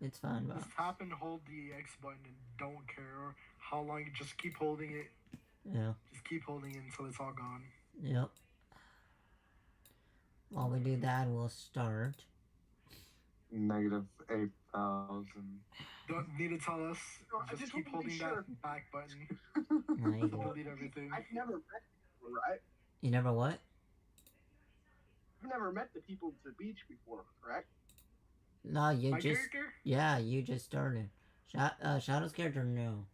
It's fine, Box. Just tap and hold the X button and don't care how long. Just keep holding it. Yeah. Just keep holding it until it's all gone. Yep. While we do that, we'll start. Negative 8,000. Don't need to tell us. No, I just just keep want to be holding that sure. back button. Like, Delete everything. I've never met people, right? you never what? I've never met the people at the beach before, correct? No, you My just. character? Yeah, you just started. Shadow's character, no.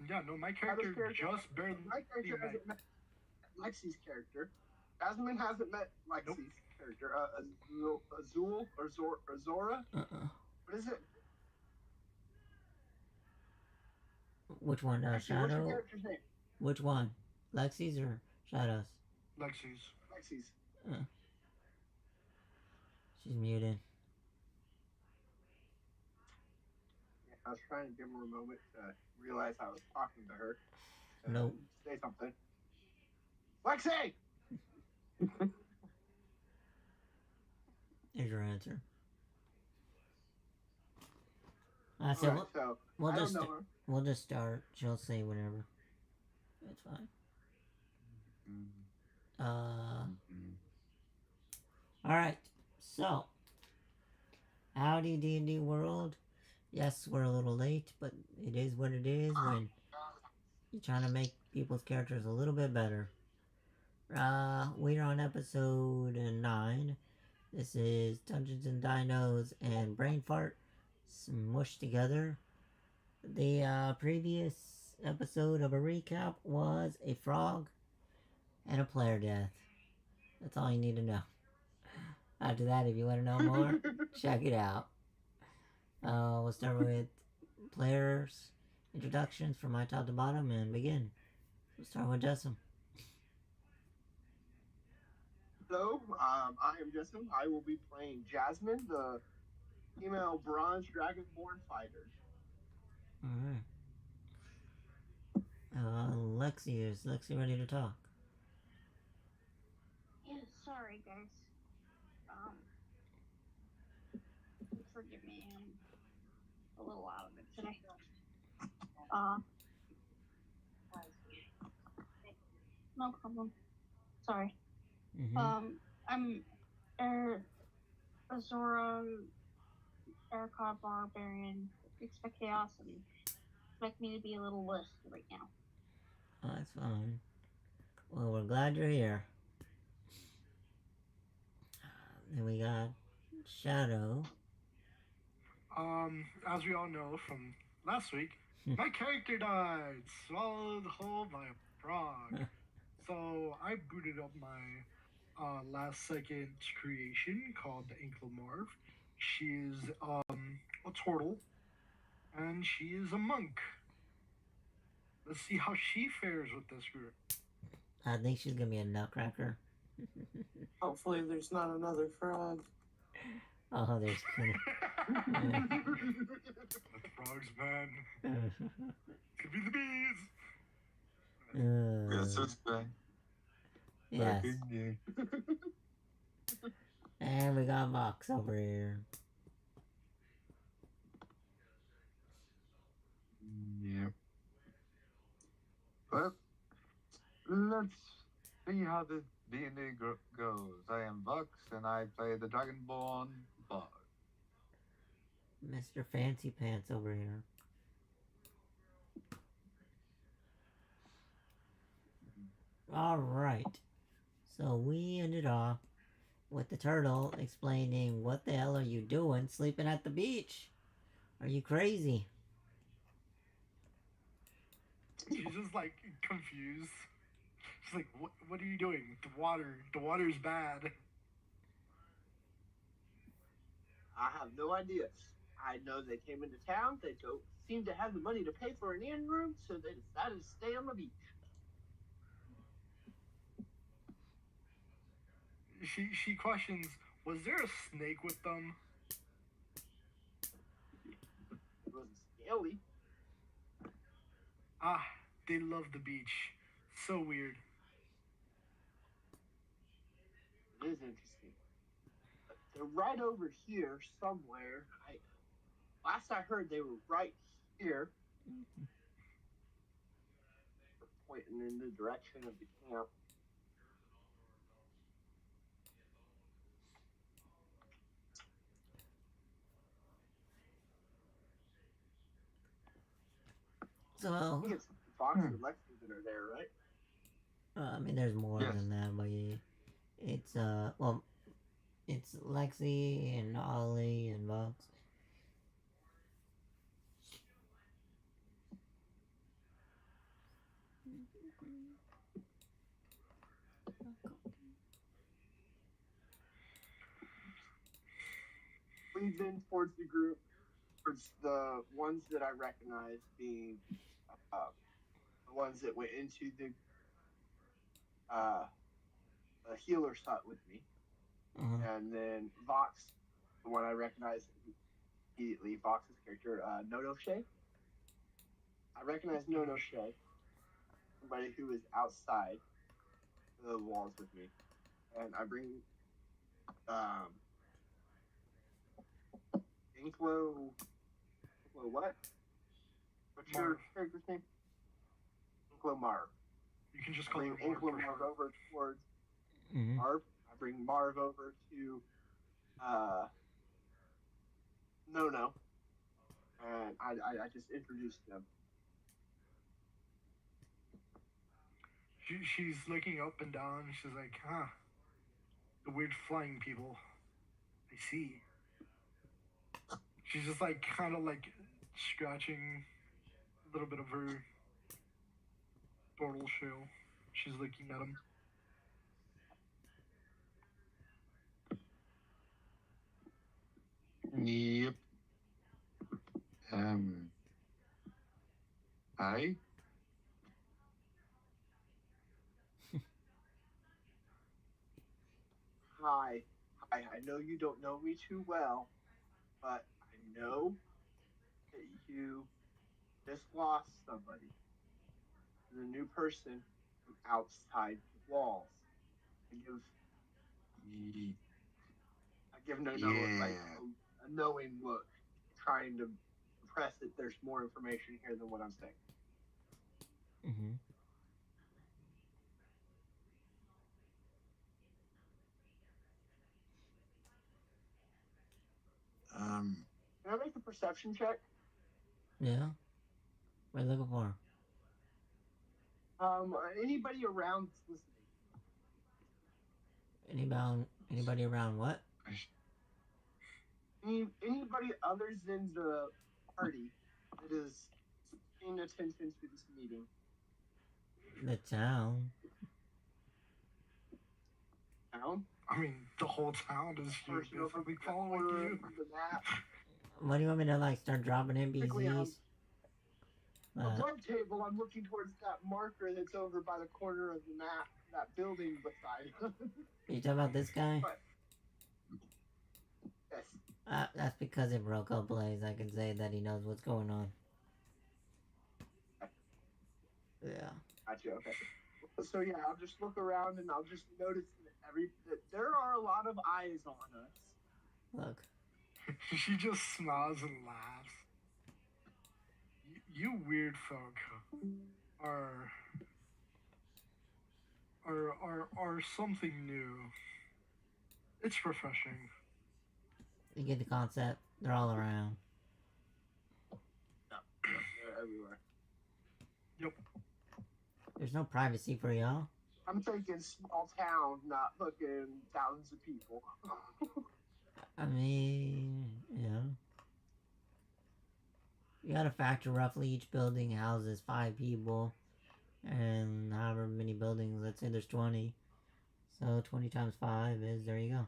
Yeah, no, my character just barely. My character hasn't met Lexi's character. Jasmine hasn't met Lexi's character. Azul or Zora? What is it? Which one? Actually, Shadow? what's your character's name? Which one? Lexi's or Shadow's? Lexi's. She's muted. Yeah, I was trying to give her a moment to realize I was talking to her. Nope. Say something. Lexi! Here's your answer. I said, Right, so, we'll just start. She'll say whatever. It's fine. Alright. So. Howdy D&D world. Yes, we're a little late, but it is what it is when you're trying to make people's characters a little bit better. We're on episode 9. This is Dungeons and Dinos and Brain Fart smushed together. The previous episode of a recap was a frog and a player death. That's all you need to know. After that, if you want to know more, check it out. We'll start with players' introductions from my top to bottom and begin. We'll start with Justin. Hello, I am Justin. I will be playing Jasmine, the female bronze dragonborn fighter. Alright. Lexi, is Lexi ready to talk? Yeah, sorry guys. Forgive me, I'm a little out of it today. No problem. Sorry. I'm Azora, Erika Barbarian. Expect chaos and expect me to be a little wuss right now. Oh, that's fine. Well, we're glad you're here. Then we got Shadow. As we all know from last week, my character died, swallowed whole by a frog. So I booted up my last second creation called the Inklemorph. She is a turtle, and she is a monk. Let's see how she fares with this group. I think she's gonna be a nutcracker. Hopefully there's not another frog. Oh, there's The frogs, man. It could be the bees. Yes, it's back. Yes. Back in And we got Vox over here. Yep. Well, let's see how the D&D goes. I am Vox, and I play the Dragonborn Bard. Mr. Fancy Pants over here. Alright. So we ended off with the turtle explaining, what the hell are you doing sleeping at the beach? Are you crazy? She's just like confused. She's like, what are you doing? The water's bad. I have no idea. I know they came into town. They don't seem to have the money to pay for an inn room, so they decided to stay on the beach. She questions, was there a snake with them? It wasn't scaly. Ah, they love the beach. So weird. It is interesting. But they're right over here somewhere. Last I heard, they were right here, pointing in the direction of the camp. I So, think it's Fox and Lexi that are there, right? I mean, there's more Yes. than that, but yeah, it's well, it's Lexi and Ollie and Vox. Leads in towards the group, towards the ones that I recognize being the ones that went into the healer's hut with me. And then Vox, the one I recognize immediately, Vox's character, Nono Shay. I recognize Nono Shay, somebody who is outside the walls with me. And I bring Inklo what? What's your character's name? Inklo Marv. You can just I call bring her Marv. Inklo Marv over towards Mm-hmm. Marv. I bring Marv over to No, and I just introduced them. She's looking up and down. She's like, huh, the weird flying people. I see. She's just like kind of like scratching a little bit of her dorsal shell. She's looking at him. Yep. Hi. Hi. I know you don't know me too well, but I know that you just lost somebody. The new person from outside the walls. I give No like a knowing look, trying to impress that there's more information here than what I'm saying. Mm-hmm. Can I make a perception check? Yeah. What are you looking for? Anybody around listening? Anybody around what? Anybody other than the party that is paying attention to this meeting? The town. Town? I mean, the whole town is here basically following you. What do you want me to like start dropping NPCs? A blood table. I'm looking towards that marker that's over by the corner of the map, that building beside. You talking about this guy? But, yes. That's because it broke up Blaze. I can say that he knows what's going on. Yeah. Gotcha. Okay. So yeah, I'll just look around and I'll just notice that there are a lot of eyes on us. Look. She just smiles and laughs. You weird folk are something new. It's refreshing. You get the concept? They're all around. Yeah, they're everywhere. Yep. There's no privacy for y'all. I'm thinking small town, not fucking thousands of people. I mean, yeah. You gotta factor roughly each building houses 5 people. And however many buildings, let's say there's 20. So 20 times 5 is, there you go.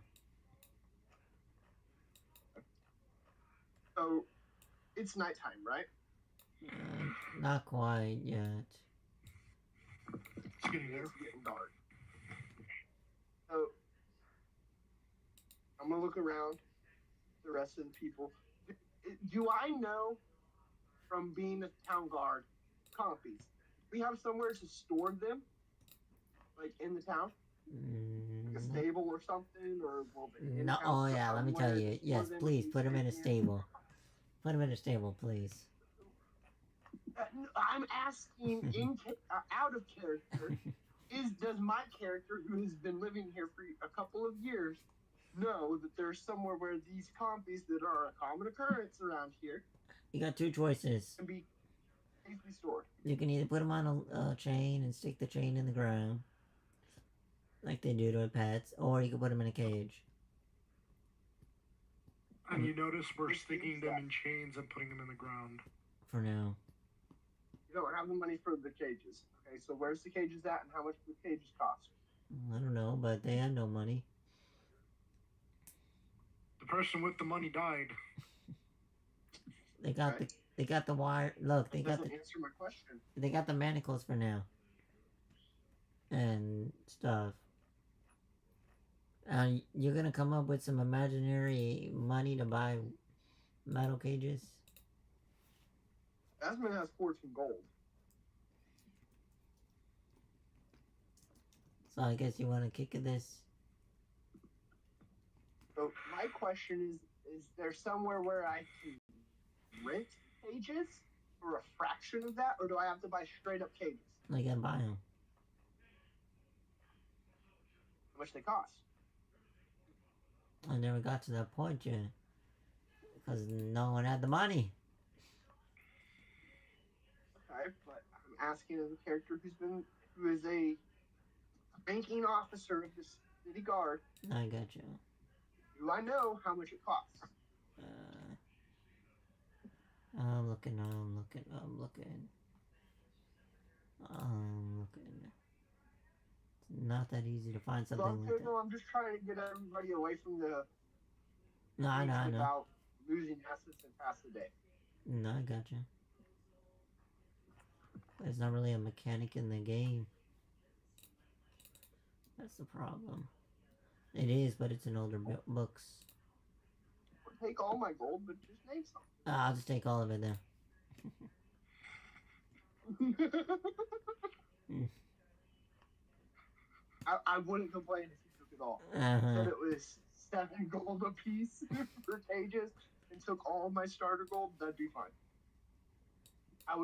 So, it's nighttime, right? Not quite yet. It's getting there. It's getting dark. So, I'm gonna look around the rest of the people. Do I know from being a town guard, compies, we have somewhere to store them? Like in the town? Like a Mm, stable or something, or will the no. in-house Oh yeah. Let me tell somewhere you. store Yes, them please in put him in a case? stable. Put him in a stable, please. I'm asking out of character. Does my character, who has been living here for a couple of years, know that there's somewhere where these compies that are a common occurrence around here You got two choices. can be safely stored? You can either put him on a chain and stick the chain in the ground, like they do to pets, or you can put him in a cage. And you notice we're Which sticking means them that- in chains and putting them in the ground. For now. You don't have the money for the cages. Okay, so where's the cages at, and how much do the cages cost? I don't know, but they have no money. The person with the money died. They got Okay. they got the wire. Look, That doesn't answer my question. they got the manacles for now. And stuff. You're gonna come up with some imaginary money to buy metal cages? Asman has 14 gold. So I guess you want to kick at this? So my question is there somewhere where I can rent cages for a fraction of that, or do I have to buy straight up cages? You gotta buy them. How much they cost? I never got to that point yet. Because no one had the money. Okay, but I'm asking as a character who is a ranking officer of the city guard. I got you. Do I know how much it costs? I'm looking. It's not that easy to find So something like that. I'm just trying to get everybody away from the No, I know. without losing essence and pass the day. No, I got you. There's not really a mechanic in the game. That's the problem. It is, but it's in older books. Take all my gold, but just name something. I'll just take all of it then. I wouldn't complain if you took it all. Uh-huh. Said it was 7 gold a piece for cages and took all of my starter gold, that'd be fine. I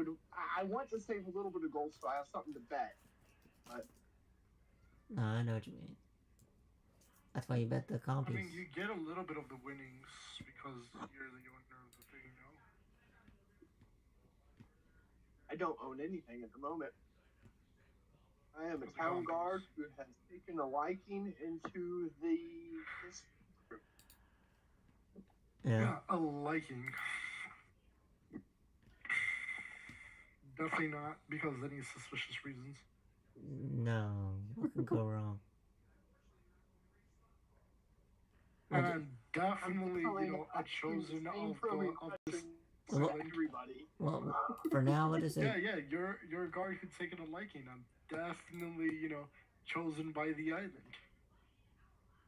want to save a little bit of gold so I have something to bet. But No, I know what you mean. That's why you bet the I compies. mean, you get a little bit of the winnings because you're the owner of the thing, you know? I don't own anything at the moment. I am a Of the town compies. guard who has taken a liking into this group. Yeah. A liking. Definitely not because of any suspicious reasons. No. What can go wrong? Well, And definitely, you know, a chosen of this Well, island. Everybody. well, for now, what is it? Yeah, you're a guard who's taken a liking. I'm definitely, you know, chosen by the island.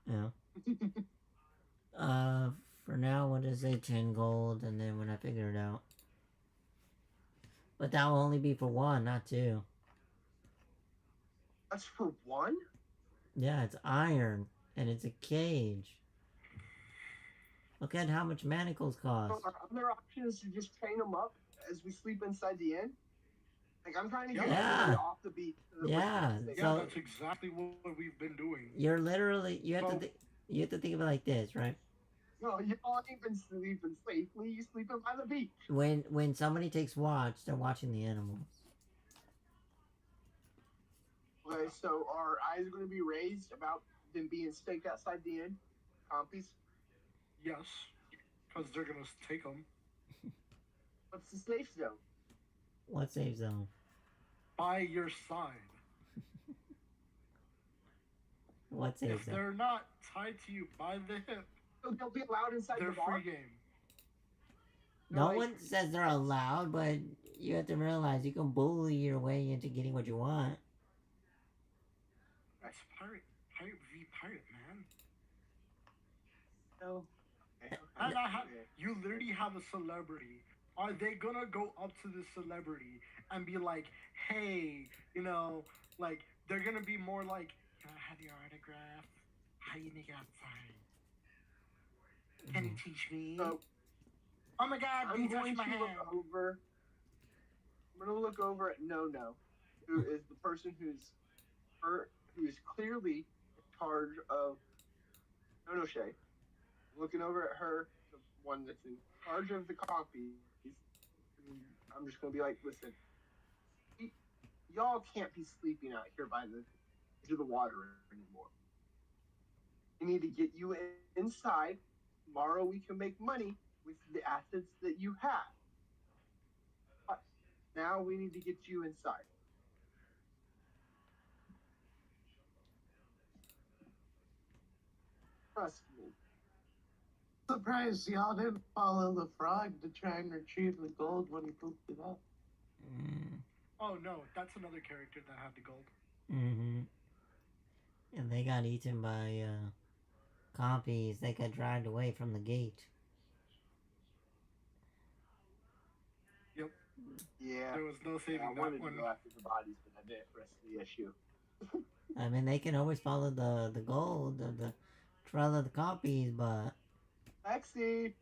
Yeah. For now, what is it? 10 gold, and then when I figure it out. But that will only be for one, not two. That's for one? Yeah, it's iron, and it's a cage. Look at how much manacles cost. So are other options to just train them up as we sleep inside the inn? Like, I'm trying to get Yeah. everybody off the beach. So that Yeah, we're- Yeah, So- that's exactly what we've been doing. You're literally, you have So- to think of it like this, right? No, you don't even sleeping safely. You sleeping by the beach. When somebody takes watch, they're watching the animals. Okay, so our eyes are going to be raised about them being staked outside the inn? Compies? Yes, because they're gonna take them What's the safe zone? What safe zone? by your side. What safe If zone? they're not tied to you by the hip, So they'll be allowed inside they're the bar? free game. No like- one says they're allowed, but you have to realize you can bully your way into getting what you want. It's pirate v pirate, man. No. Okay. And you literally have a celebrity. Are they gonna go up to the celebrity and be like, hey, you know, like, they're gonna be more like, Can I have your autograph? How you make outside? Can you teach me? So, Oh my God! I'm You going touched my to hand. I'm going to look over at No, who is the person who is clearly in charge of No Shay. Looking over at her, the one that's in charge of the copies. I'm just going to be like, listen, y'all can't be sleeping out here by the edge of the water anymore. We need to get you inside. Tomorrow we can make money with the assets that you have. But now we need to get you inside. Trust me. Surprised y'all didn't follow the frog to try and retrieve the gold when he pooped it up. Oh no, that's another character that had the gold. Mm-hmm. And they got eaten by compies. They got dragged away from the gate. Yep. Yeah. There was no saving I that wanted one. to go after the bodies, but I didn't press the issue. I mean, they can always follow the gold, the trail of the copies, but Lexi!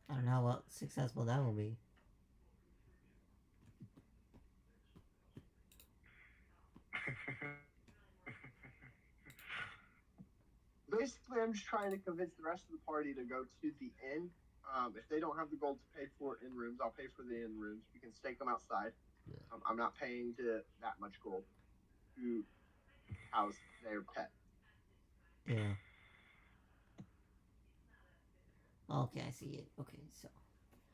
I don't know how successful that will be. Basically, I'm just trying to convince the rest of the party to go to the inn. If they don't have the gold to pay for in rooms, I'll pay for the inn rooms. We can stake them outside. I'm not paying that much gold to house their pet. Yeah. Okay, I see it. Okay, so.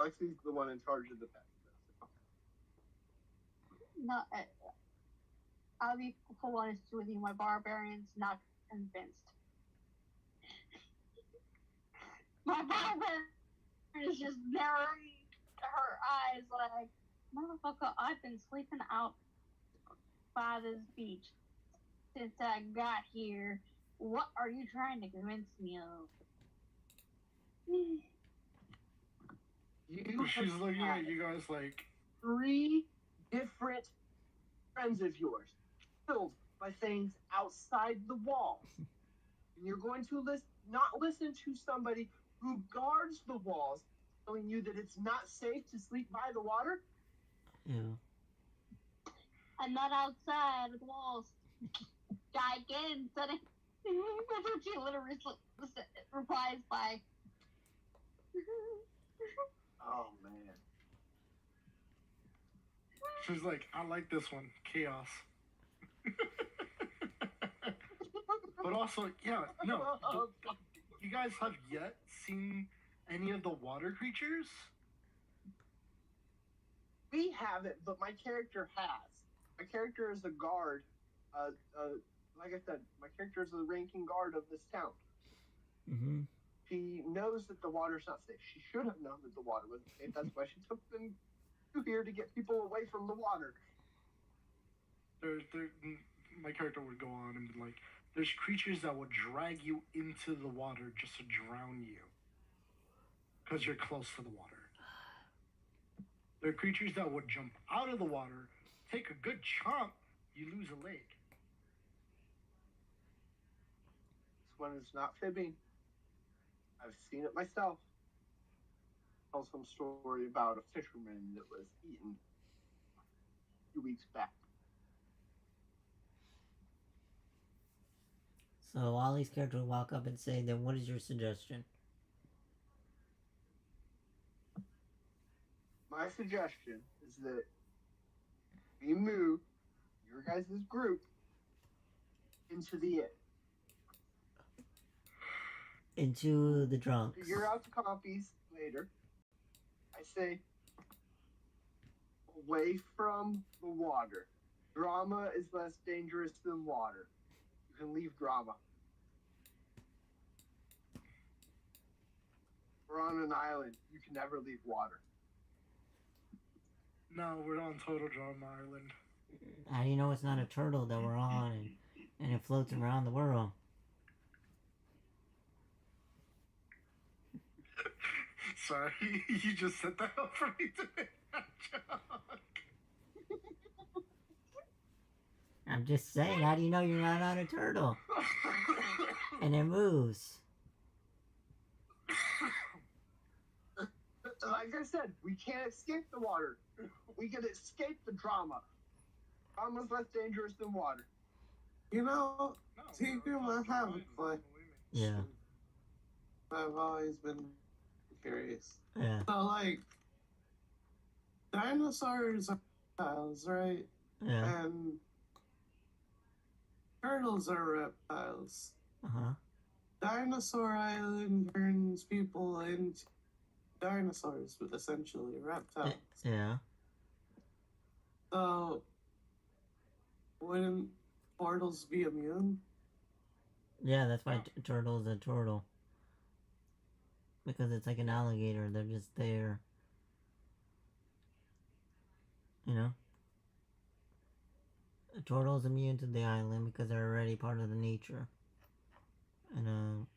Lexi's the one in charge of the pet. No, I'll be full honest with you. My barbarian's not convinced. My barbarian is just narrowing her eyes like, motherfucker, I've been sleeping out by this beach since I got here. What are you trying to convince me of? She's looking at you guys like 3 different friends of yours killed by things outside the walls. And you're going to not listen to somebody who guards the walls telling you that it's not safe to sleep by the water? Yeah. I'm not outside of the walls. Gigantic. That's what she literally replies by. Oh, man. she's like, I like this one, chaos. But also, yeah, no, you guys have yet seen any of the water creatures? We haven't, but my character has. My character is a guard. Like I said, my character is the ranking guard of this town. Mm-hmm. She knows that the water's not safe. She should have known that the water wasn't safe. That's why she took them to here to get people away from the water. My character would go on and be like, there's creatures that will drag you into the water just to drown you. Because you're close to the water. There are creatures that would jump out of the water, take a good chomp, you lose a leg. This one is not fibbing. I've seen it myself. Tell some story about a fisherman that was eaten a few weeks back. So Ollie's character will walk up and say, then what is your suggestion? My suggestion is that we move your guys' group into the inn. Into the drunks. Figure out the copies later. I say away from the water. Drama is less dangerous than water. You can leave drama. We're on an island. You can never leave water. No, we're on Total Drama Island. How do you know it's not a turtle that we're on and it floats around the world? Sorry, you just set that up for me to make that joke. I'm just saying, how do you know you're not on a turtle? And it moves. Like I said, we can't escape the water. We can escape the drama. Drama's less dangerous than water. You know, No, Tinker, I have a question. Yeah. I've always been curious. Yeah. So, like, dinosaurs are reptiles, right? Yeah. And turtles are reptiles. Uh-huh. Dinosaur Island turns people into dinosaurs, but essentially reptiles. Yeah. So, wouldn't turtles be immune? Yeah, that's why turtle's a turtle. Because it's like an alligator. They're just there. You know? A turtle's immune to the island because they're already part of the nature. And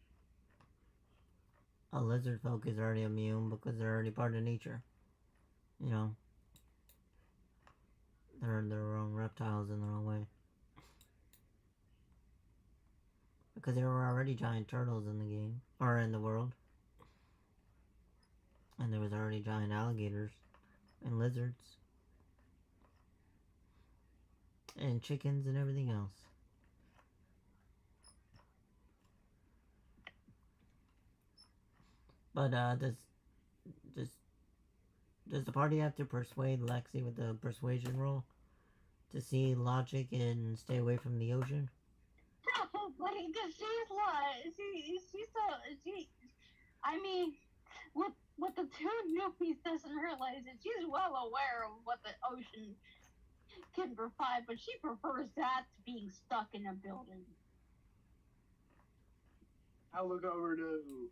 a lizard folk is already immune because they're already part of nature. You know? They're their own reptiles in their own way. Because there were already giant turtles in the game. Or in the world. And there was already giant alligators. And lizards. And chickens and everything else. But does the party have to persuade Lexi with the persuasion roll to see logic and stay away from the ocean? Probably, because she's like, she. I mean, what the two newbies doesn't realize is she's well aware of what the ocean can provide, but she prefers that to being stuck in a building. I'll look over to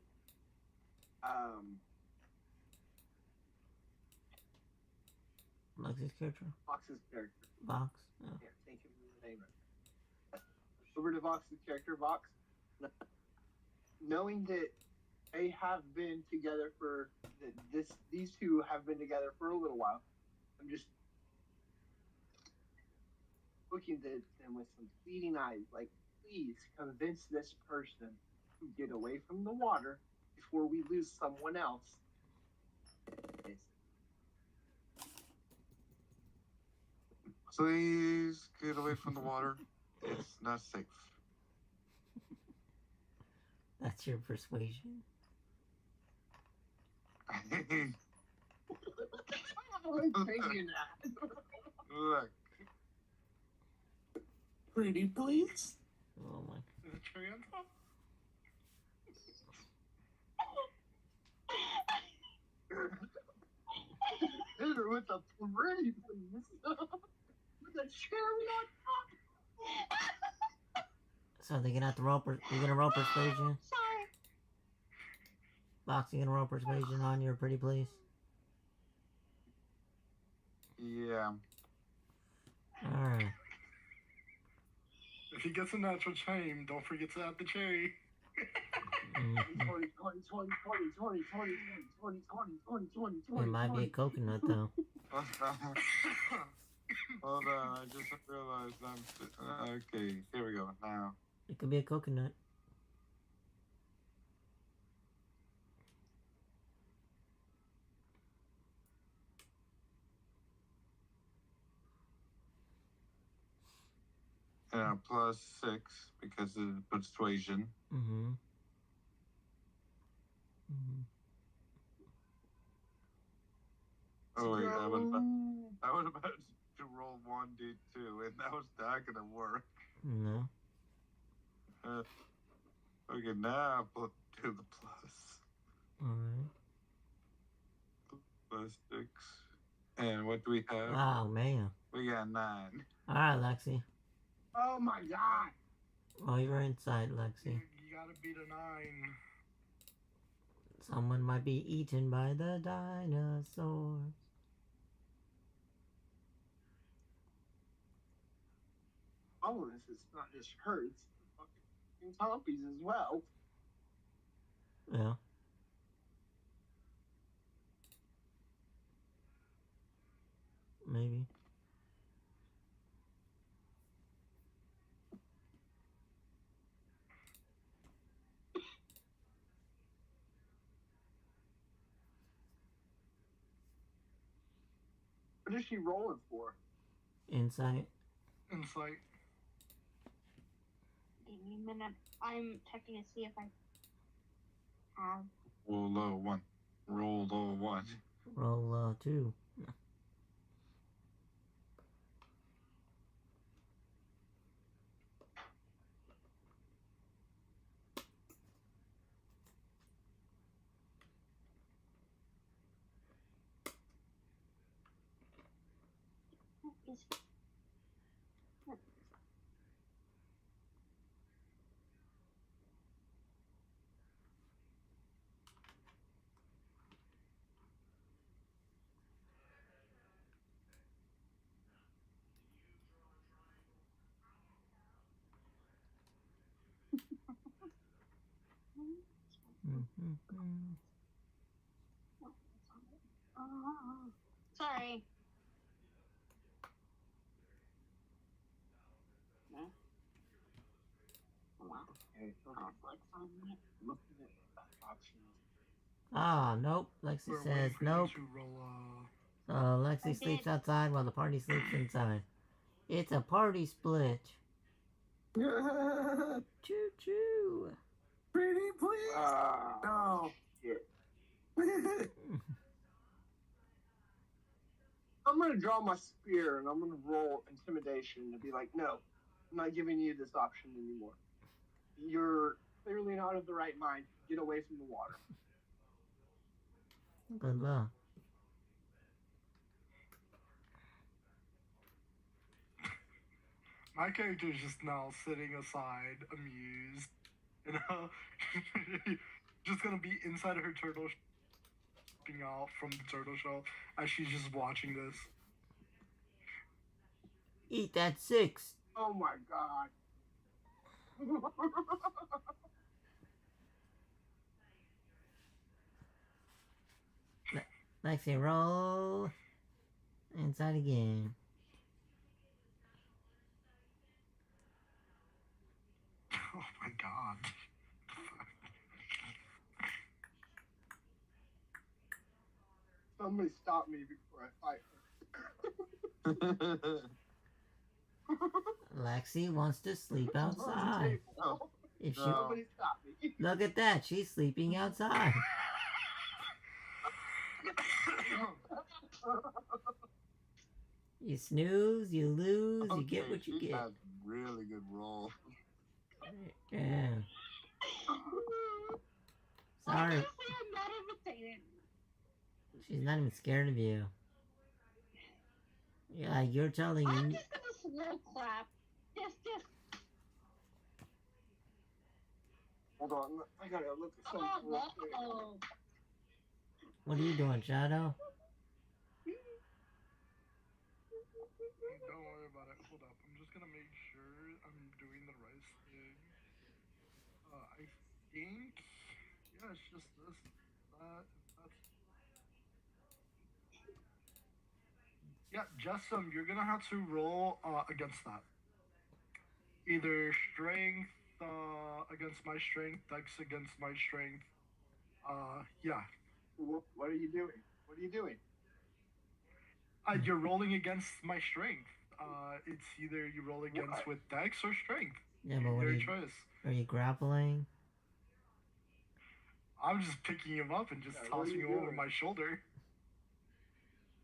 Lexi's character? Vox's character. Vox? Oh. Yeah, thank you for the name. Over to Vox's character, Vox. Knowing that they have been together for these two have been together for a little while. I'm just looking at them with some pleading eyes, like, please convince this person to get away from the water before we lose someone else. Please get away from the water. It's not safe. That's your persuasion? Look. Pretty please? Oh my. Is it cherry on top? Hit her with a pretty please. With a cherry on top. So they're gonna have to roll you gonna roll persuasion? Sorry. Vox, you gonna roll persuasion on your pretty please? Yeah. Alright. If he gets a natural shame, don't forget to add the cherry. 20, 20, 20, 20, 20, 20, 20, 20, 20, 20, 20. It might be a coconut though. Hold on, I just realized okay, here we go. Now. It could be a coconut. Plus 6 because of persuasion. Mm-hmm. Mm-hmm. Oh wait, I was about to roll 1d2, and that was not gonna work. No. Okay, now I'll do the plus. Alright. Plus 6. And what do we have? Oh man. We got 9. Alright, Lexi. Oh my god. Oh, you're inside, Lexi. You gotta beat a 9. Someone might be eaten by the dinosaurs. All of this is not just her, it's the fucking Tompies as well. Yeah. Maybe. What is she rolling for? Insight. Insight. Give me a minute. I'm checking to see if I have. Roll low 1. Roll low 1. Roll 2. Is sorry. No. Oh, wow. Okay, Conflicts on me. looking at options. Ah, nope. Lexi We're says waiting for nope. you to roll. So I Lexi sleeps did. outside while the party sleeps inside. It's a party split. Choo choo. Pretty please. No. Shit. I'm gonna draw my spear and I'm gonna roll intimidation to be like, no, I'm not giving you this option anymore. You're clearly not of the right mind. Get away from the water. Good luck. My character is just now sitting aside, amused. You know, just gonna be inside her turtle, peeping out from the turtle shell as she's just watching this. Eat that 6. Oh my god. Lexi, roll. Inside again. Oh my god. Somebody stop me before I fight her. Lexi wants to sleep outside. Oh, If she somebody stop me. look at that, she's sleeping outside. You snooze, you lose, you get what you she get. had really good roll. Yeah. Like I Sorry, said, I'm not imitating. she's not even scared of you. Yeah, you're telling I'm me. just gonna slow clap. Just. Hold on, I gotta look at something Oh, real quick. no. What are you doing, Shadow? Don't worry about it. Hold up. I'm just gonna make sure I'm doing the right thing. I think. Yeah, it's just this. That's. Yeah, Jessam, you're gonna have to roll against that. Either strength against my strength, dex against my strength. Yeah. What are you doing? What are you doing? You're rolling against my strength. It's either you roll against What? with dex or strength. Yeah, but what Your are you, choice. are you grappling? I'm just picking him up and just Yeah, what are tossing you him over doing? my shoulder.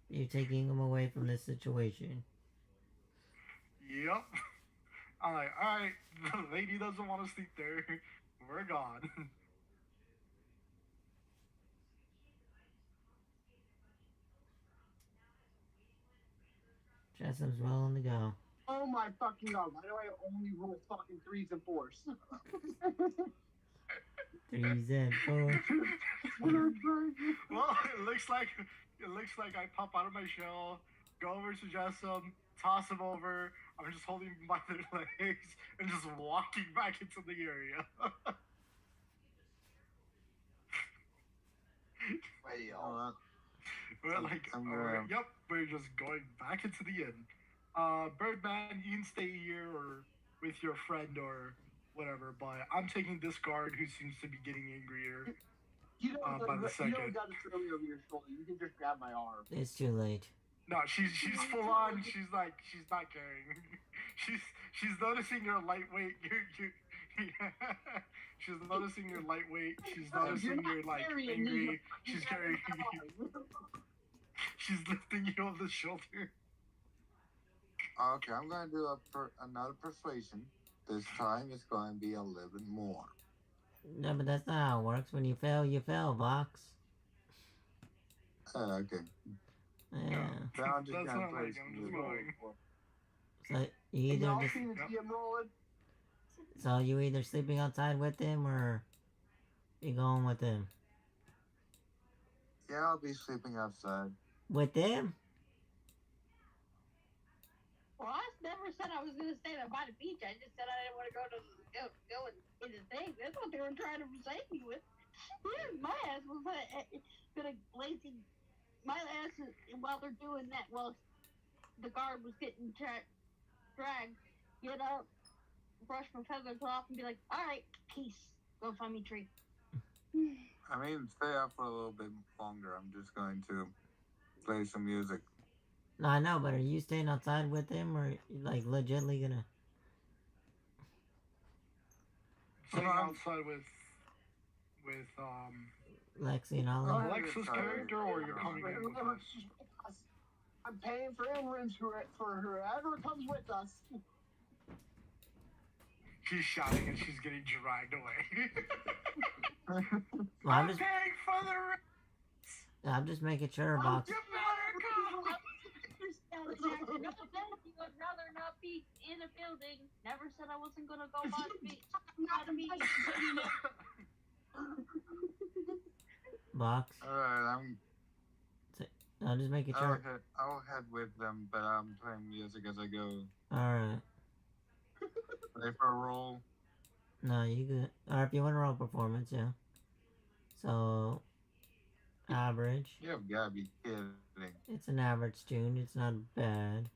You're taking him away from this situation. Yep. I'm like, alright, the lady doesn't want to sleep there. We're gone. Jessam's rolling to go. Oh my fucking god! Why do I only roll fucking 3s and 4s? 3s and 4s. Well, it looks like I pop out of my shell, go over to Jessam, toss him over. I'm just holding him by their legs and just walking back into the area. Oh, We're like, yep, we're just going back into the inn. Birdman, you can stay here or with your friend or whatever, but I'm taking this guard who seems to be getting angrier. You don't, By the you second. don't gotta throw me over your shoulder. You can just grab my arm. It's too late. No, she's full on. She's like she's not caring. She's noticing your lightweight. She's noticing your lightweight. She's noticing you're like angry. She's carrying. She's lifting you off the shoulder. Okay, I'm going to do another persuasion. This time it's going to be a little bit more. No, but that's not how it works. When you fail, Vox. Okay. Yeah. Then I'm just That's going to not play like some I'm just music. going. So you Can either y'all just, see the DM rolling? so you either sleeping outside with him or you going with him. Yeah, I'll be sleeping outside. With him? Well, I never said I was gonna stay by the beach. I just said I didn't want to go in the thing. That's what they were trying to save me with. My ass was gonna lazy. My ass is, while they're doing that, while the guard was getting dragged, get up, brush my feathers off, and be like, "All right, peace. Go find me a tree." I mean, stay up for a little bit longer. I'm just going to play some music. No, I know, but are you staying outside with him or like legitly gonna? Sitting outside with Lexi and Ollie? Oh, Alexa's character, or you're coming in with us? I'm paying for entrance for whoever comes with us. She's shouting and she's getting dragged away. Well, I'm paying for the I'm just making sure, Vox. You better come. You would rather not be in a building. Never said I wasn't gonna go by the beach. Vox. Alright, I'm just making sure. I'll head with them, but I'm playing music as I go. Alright. Ready for a roll? No, you good. Or if you want to roll performance, yeah. So, average. You've got to be kidding. It's an average tune. It's not bad.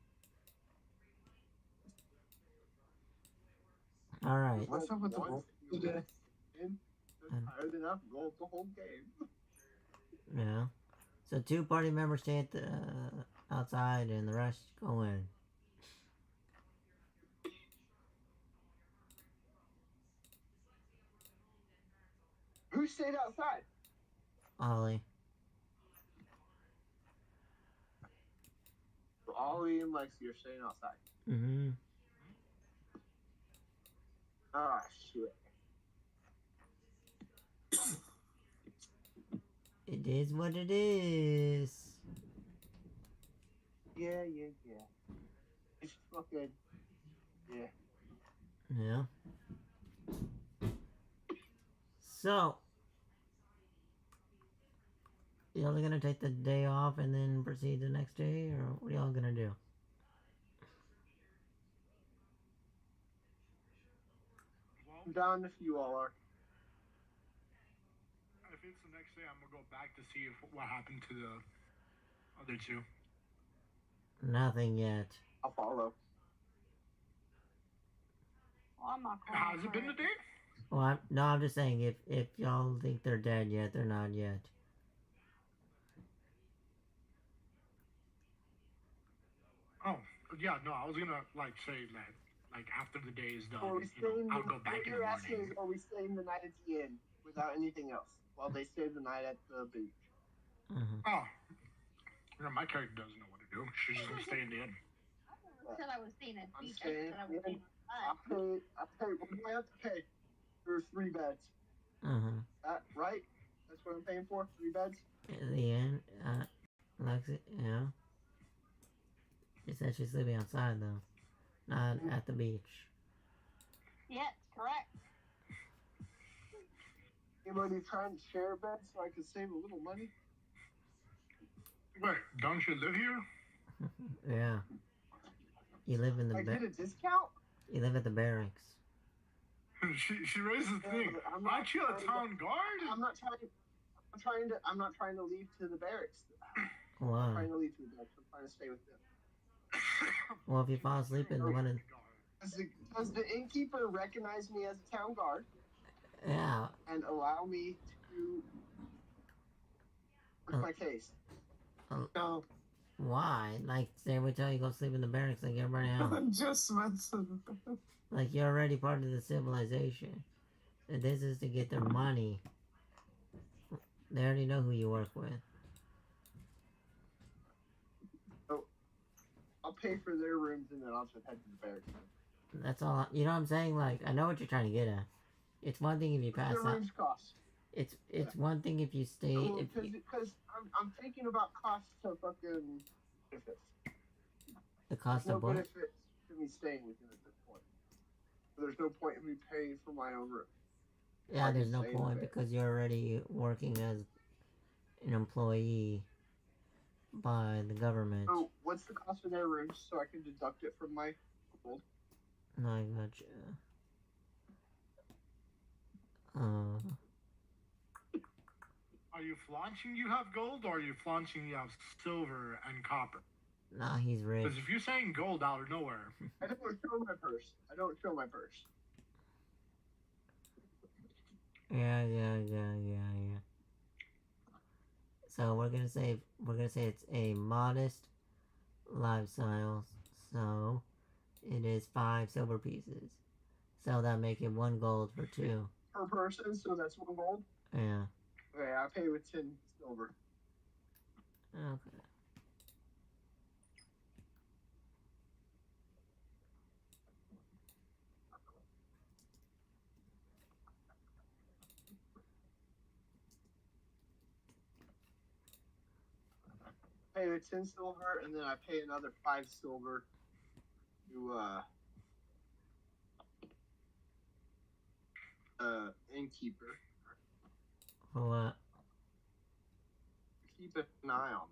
Alright. What's up with the roll today? Tired enough, roll the whole game. Yeah. So 2 party members stay at the outside and the rest go in. Who stayed outside? Ollie. So Ollie and Lexi are staying outside. Mm-hmm. Ah, shit. It is what it is. Yeah. It's fucking. Yeah. Yeah. So, y'all gonna take the day off and then proceed the next day, or what y'all gonna do? I'm down if you all are. If it's the next day, I'm gonna go back to see what happened to the other 2. Nothing yet. I'll follow. Well, I'm not going Has it been a day? Well, I'm just saying if y'all think they're dead yet, they're not yet. Oh, yeah, no, I was gonna say that after the day is done, Are we staying? I'll go back what in you're the asking morning. is, are we staying the night at the inn without anything else while they stay the night at the beach? Oh, my character doesn't know what to do. She's just gonna stay in the inn. I said I was staying at the I'm beach. I staying said I was staying I pay. What do I have to pay? For 3 beds. Right? That's what I'm paying for. 3 beds. At the end, Lexi, yeah. She said she's sleeping outside though, not at the beach. Yes, correct. Anybody trying to share a bed so I can save a little money? Wait, don't you live here? Yeah. You live in the I get a discount? You live at the barracks. she raises the thing. Aren't you a town guard? I'm not trying to leave to the barracks. I'm Why? trying to leave to the barracks. I'm trying to stay with them. Well, if you fall asleep in one of... Does the innkeeper recognize me as a town guard Yeah. and allow me to... What's my case? No. Why? Like, they would tell you go sleep in the barracks like everybody else. Just messing. Like, you're already part of the civilization. And this is to get their money. They already know who you work with. I'll pay for their rooms and then I'll just head to the barracks. That's all. You know what I'm saying? Like, I know what you're trying to get at. It's one thing if you pass Their out. rooms cost. It's one thing if you stay. Because I'm thinking about costs of fucking benefits. The cost There's of no what? benefits to me staying with him at this point. There's no point in me paying for my own room. Yeah, I there's can no stay in point there. because you're already working as an employee by the government. So what's the cost of their rooms so I can deduct it from my gold? No, I gotcha. Are you flaunting you have gold, or are you flaunting you have silver and copper? Nah, he's rich. Because if you're saying gold out of nowhere, I don't show my purse. I don't show my purse. Yeah. So we're gonna say it's a modest lifestyle. So it is 5 silver pieces. So that make it 1 gold for 2. Per person, so that's 1 gold? Yeah. Okay, I pay with 10 silver. Okay. Pay with 10 silver, and then I pay another 5 silver to innkeeper. For what? Keep an eye on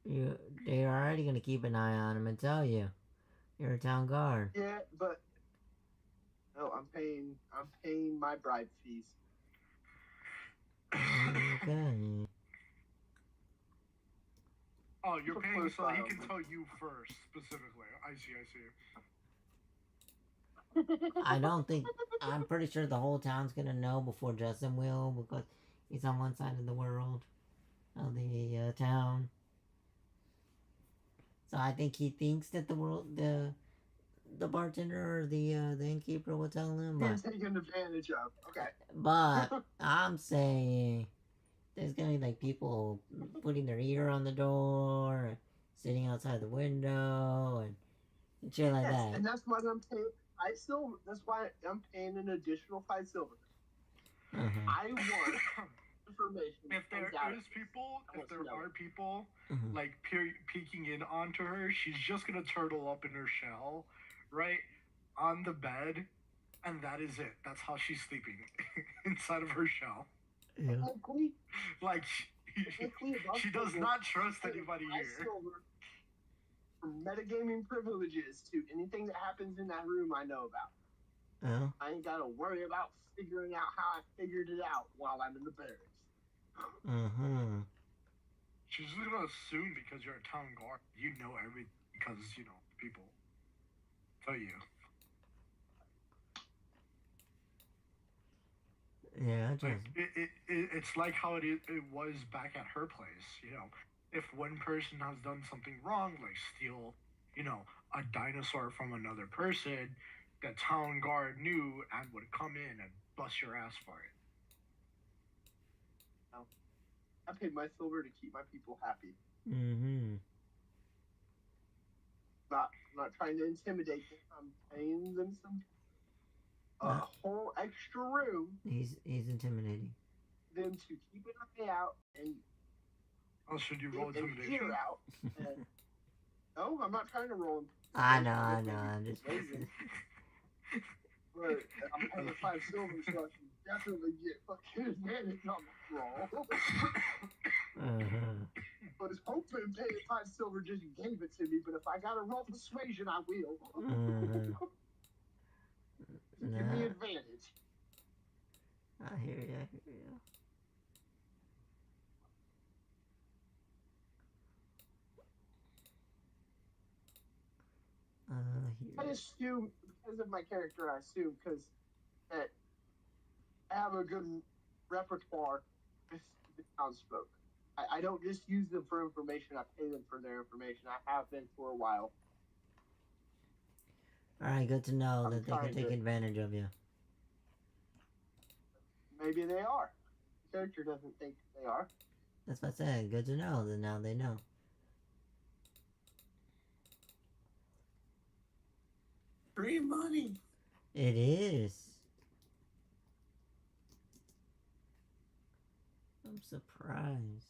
them. They're already gonna keep an eye on him and tell you. You're a town guard. Yeah, but no, I'm paying my bribe fees. Okay. oh, you're Keep a paying close so eye he on can them. tell you first specifically. I see. I don't think. I'm pretty sure the whole town's gonna know before Justin will because he's on one side of the world, of the town. So I think he thinks that the bartender or the innkeeper will tell him. Being But taken advantage of. Okay. but I'm saying there's gonna be like people putting their ear on the door, sitting outside the window, and shit like Yes, that. and that's why I'm paying. That's why I'm paying an additional 5 silver. I want information. If there comes out. is people, I if want to there know are it. people Mhm. like peeking in onto her, she's just gonna turtle up in her shell, right on the bed, and that is it. That's how she's sleeping inside of her shell. Yeah. Technically, Like if she does not trust anybody 5 here. silver for metagaming privileges to anything that happens in that room I know about. Oh. I ain't gotta worry about figuring out how I figured it out while I'm in the barracks. She's just gonna assume because you're a town guard, you know everything because people tell you. Yeah, Like it's like how it was back at her place. If one person has done something wrong, like steal, a dinosaur from another person, the town guard knew and would come in and bust your ass for it. I paid my silver to keep my people happy. Not trying to intimidate them. I'm paying them a whole extra room. He's intimidating. Them to keep an eye out and should you roll intimidation? Ear out. And, no, I'm not trying to roll. I know. I'm just. But I'm paying 5 silver, so I can definitely get fucking advantage on the roll. I was hoping paying 5 silver just gave it to me, but if I got to roll persuasion, I will. Give me advantage. I hear you. I assume, because of my character, because that I have a good repertoire with the townsfolk. I don't just use them for information. I pay them for their information. I have been for a while. Alright, good to know I'm that they can trying take to- advantage of you. Maybe they are. The character doesn't think they are. That's what I said. Good to know that now they know. Free money. It is. I'm surprised.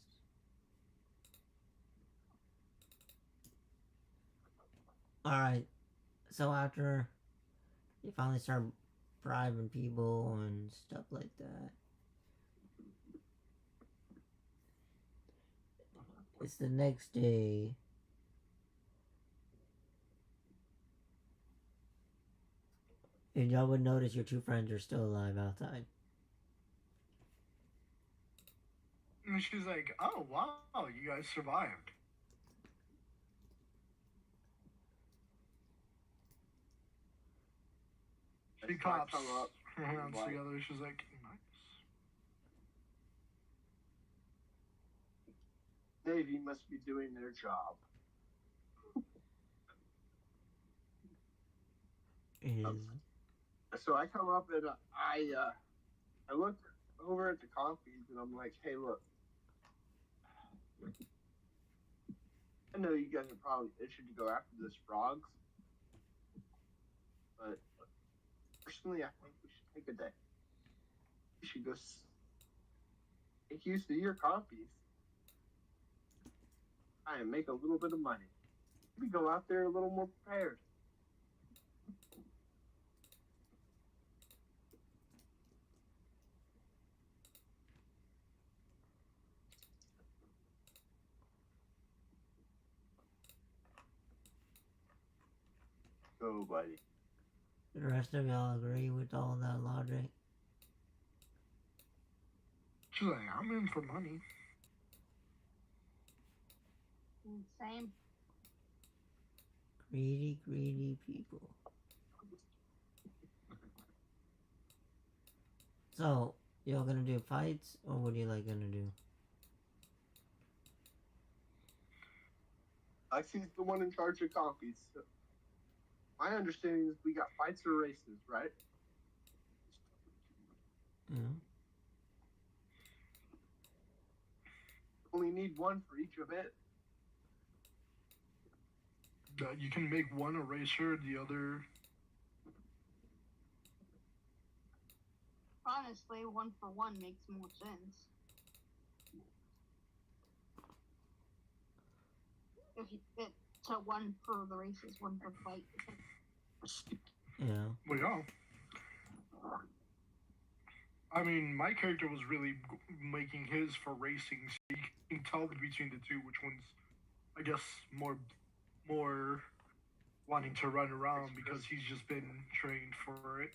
Alright, so after you finally start bribing people and stuff like that, it's the next day. And y'all would notice your two friends are still alive outside. And she's like, "Oh wow, you guys survived." She That's why I claps come up. her hands Why? together. She's like, "Nice." Navy must be doing their job. It is. So I come up and I look over at the copies and I'm like, hey, look. I know you guys are probably itching to go after this frogs, but personally, I think we should take a day. We should go make use of your copies. Try and make a little bit of money. Maybe go out there a little more prepared. Go, buddy. The rest of y'all agree with all that logic? She's like, "I'm in for money." Same. Greedy, greedy people. So, y'all gonna do fights, or what are you like gonna do? Lexi's the one in charge of copies. So my understanding is we got fights or races, right? Yeah. Only need one for each event. You can make one eraser, the other. Honestly, 1-for-1 makes more sense. If you fit to one for the races, one for the fight. Yeah. Well, yeah. I mean, my character was really making his for racing, so you can tell between the two which one's, I guess, more wanting to run around because he's just been trained for it.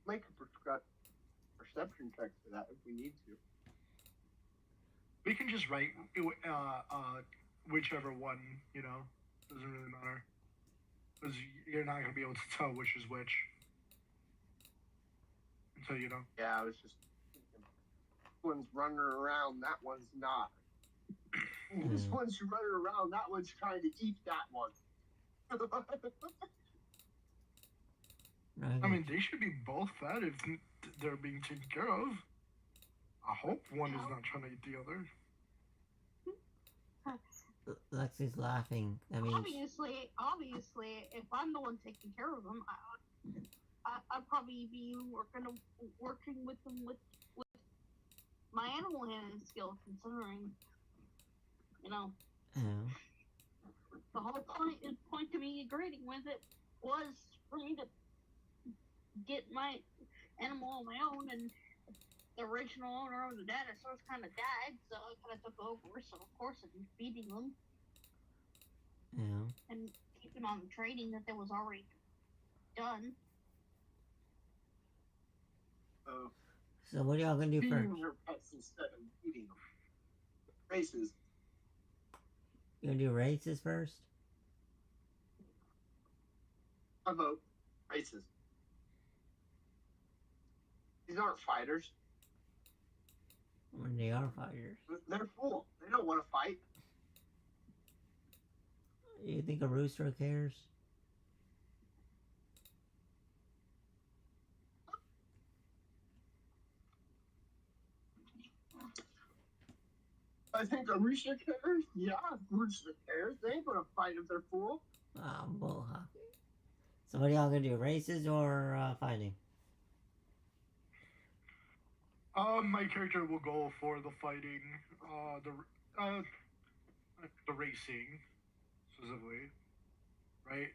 Make a perception check for that if we need to. We can just write whichever one, you know, doesn't really matter. Because you're not going to be able to tell which is which. Until you know. Yeah, I was just thinking. This one's running around, that one's not. This one's running around, that one's trying to eat that one. I mean, they should be both fed if they're being taken care of. I hope one is not trying to eat the other. Lexi's laughing. I mean, Obviously, if I'm the one taking care of them, I'd probably be working with them with my animal handling skills, considering, you know, the whole point to me agreeing with it was for me to get my animal on my own, and the original owner of the dinosaurs kind of died, so I kind of took over. So of course I'm feeding them and keeping on the training that was already done. So what are y'all gonna do first? Feeding your pets instead of eating them. Races. You gonna do races first? I vote. Races. These aren't fighters. When they are fighters. They're full. They don't want to fight. You think a rooster cares? I think a rooster cares. Yeah, rooster cares. They ain't gonna fight if they're full. Bull hockey. So what are y'all gonna do? Races or fighting? My character will go for the fighting, the racing, specifically, right?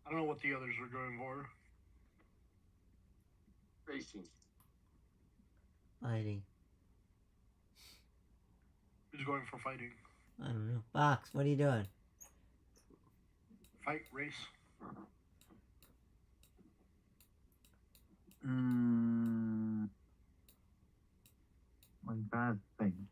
I don't know what the others are going for. Racing. Fighting. Who's going for fighting? I don't know. Box, what are you doing? Fight, race. One bad thing.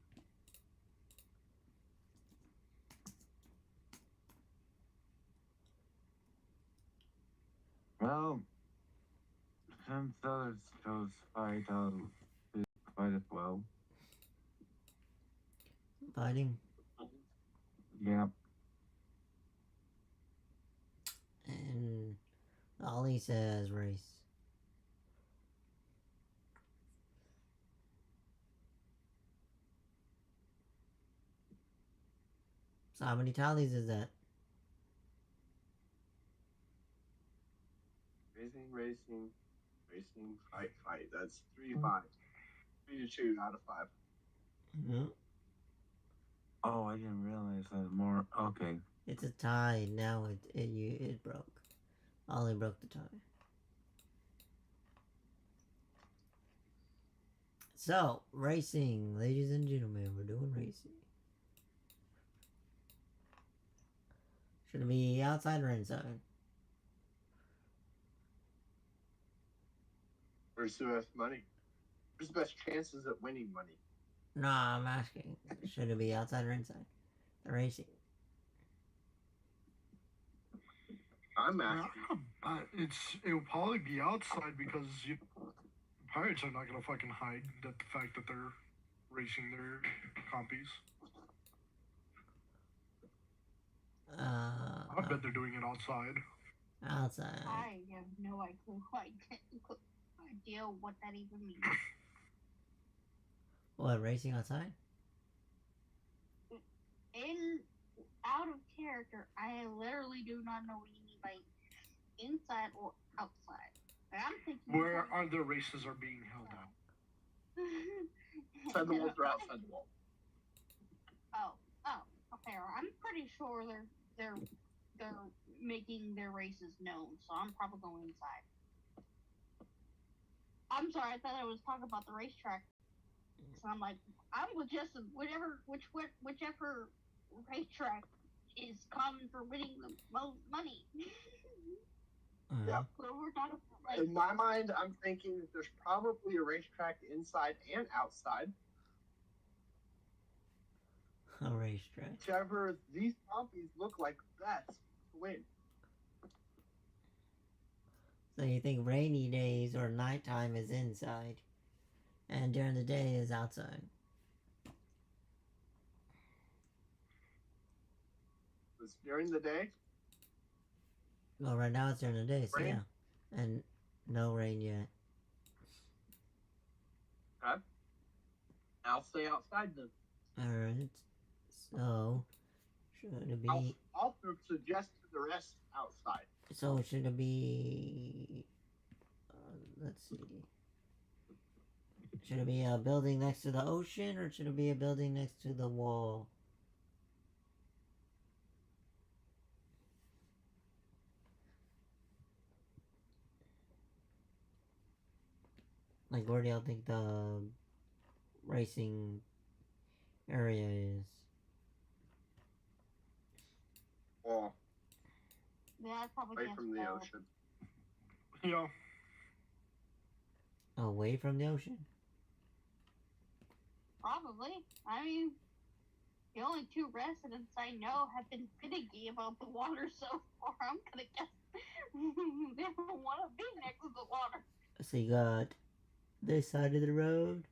Well, since others chose fight, I'll do fight as well. Fighting. Yeah. And Ollie says race. So how many tallies is that? Racing, fight. That's 3-5. 3-2 out of 5. Mm-hmm. Oh, I didn't realize that more. Okay. It's a tie. Now it broke. Ollie broke the tie. So, racing. Ladies and gentlemen, we're doing racing. Should it be outside or inside? Where's the best money? Where's the best chances at winning money? No, I'm asking. Should it be outside or inside? The racing. I'm asking. It'll probably be outside because pirates are not gonna fucking hide the fact that they're racing their compies. I bet they're doing it outside. Outside. I have no idea what that even means. What, racing outside? Out of character, I literally do not know what you mean by inside or outside. I'm thinking. Where are the races are being held at? Inside the walls or outside the wall? Okay. I'm pretty sure they're making their races known, so I'm probably going inside. I'm sorry, I thought I was talking about the racetrack. So I'm like, I'm with Justin. Whichever racetrack is common for winning the most money. Yeah. So we're talking, like, In my mind, I'm thinking that there's probably a racetrack inside and outside. A racetrack. Whichever these compies look like best to win. So you think rainy days or nighttime is inside, and during the day is outside? It's during the day. Well, right now it's during the day, so Rain? yeah. And no rain yet. Okay. I'll stay outside then. Alright. So, should it be... I'll suggest to the rest outside. So, should it be... let's see. Should it be a building next to the ocean, or should it be a building next to the wall? Like, where do y'all think the racing area is? Wall. yeah, I'd probably Away guess from the wall. ocean. Yeah. Away from the ocean? Probably. I mean, the only two residents I know have been finicky about the water so far. I'm gonna guess they don't want to be next to the water. So you got this side of the road,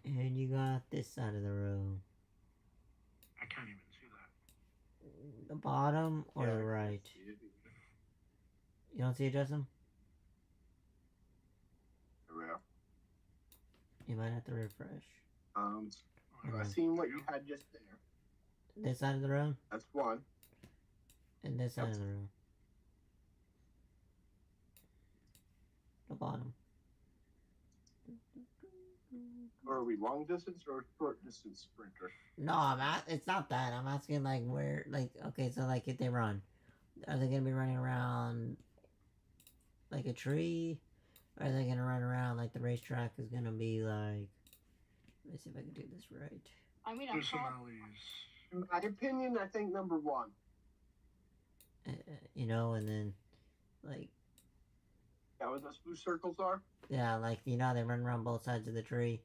And you got this side of the room. I can't even see that. The bottom or Yeah, the I can't right? see it either. You don't see it, Justin? Yeah. You might have to refresh. I seen what you had just there. This side of the room That's one. and this side of the room. The bottom. Or are we long distance or short distance sprinter? No, it's not that. I'm asking like where, like, okay, so like if they run, are they gonna be running around like a tree? Or are they gonna run around like the racetrack is gonna be like? Let me see if I can do this right. I mean, I'm There's some probably alleys. In my opinion, I think number one. You know, and then like Yeah, what those blue circles are? yeah, like you know they run around both sides of the tree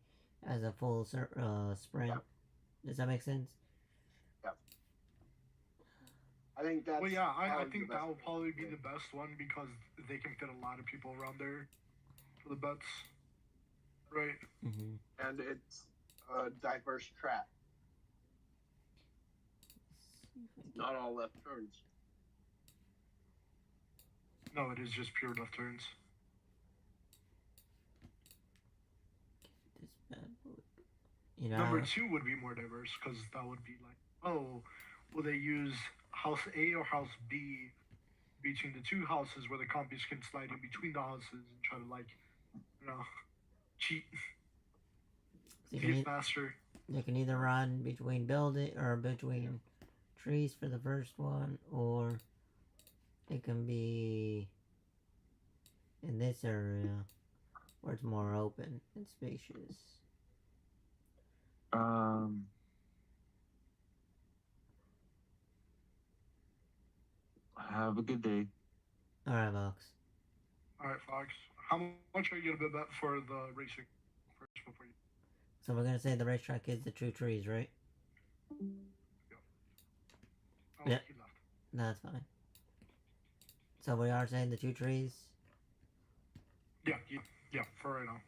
as a full sprint. Yeah. Does that make sense? I think that's. Well, yeah, I probably think the that best will way. probably be the best one because they can fit a lot of people around there for the bets. Right. Mm-hmm. And it's a diverse track. Not all left turns. No, it is just pure left turns. This bad boy. You know. Number two would be more diverse because that would be like, oh, will they use house A or house B between the two houses where the compies can slide in between the houses and try to like, you know, cheat, So get faster. they can either run between building or between trees for the first one, or it can be in this area where it's more open and spacious. Have a good day. All right, Vox. All right, Fox. How much are you gonna bet for the racing first before you? So we're gonna say the racetrack is the two trees, right? Oh, Yeah. He left. That's fine. So we are saying the two trees. Yeah, for right now.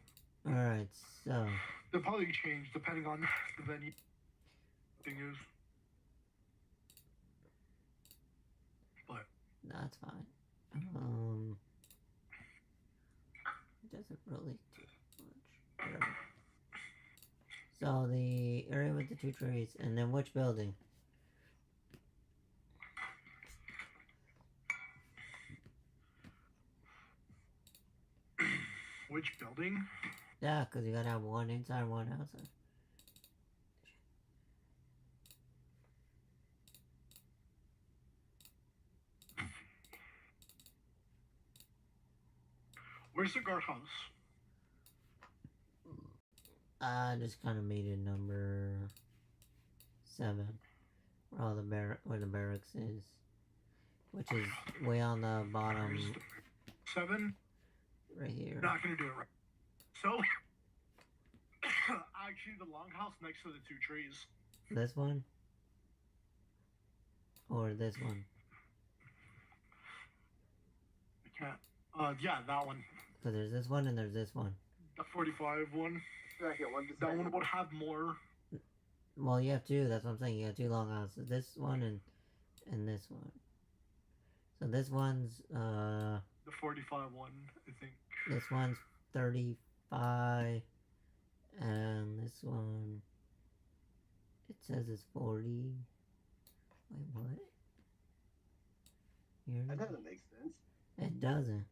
All right. So They'll probably change depending on the venue. Thing is, but that's fine. It doesn't really do much. Whatever. So the area with the two trees, and then which building? which building? Yeah, because you gotta have one inside, one outside. Where's the guardhouse? I just kind of made it number 7, where all the where the barracks is, which is way on the bottom, 7. right here. Not gonna do it right. So, actually, the longhouse next to the two trees. This one, or this one? I can't. Yeah, that one. So there's this one and there's this one. The 45 one. Second one. That one would have more. Well, you have two. That's what I'm saying. You have two long houses. This one and this one. So this one's The 45 one, I think. this one's 35, and this one it says it's 40. Wait, what? Here. That doesn't make sense. It doesn't.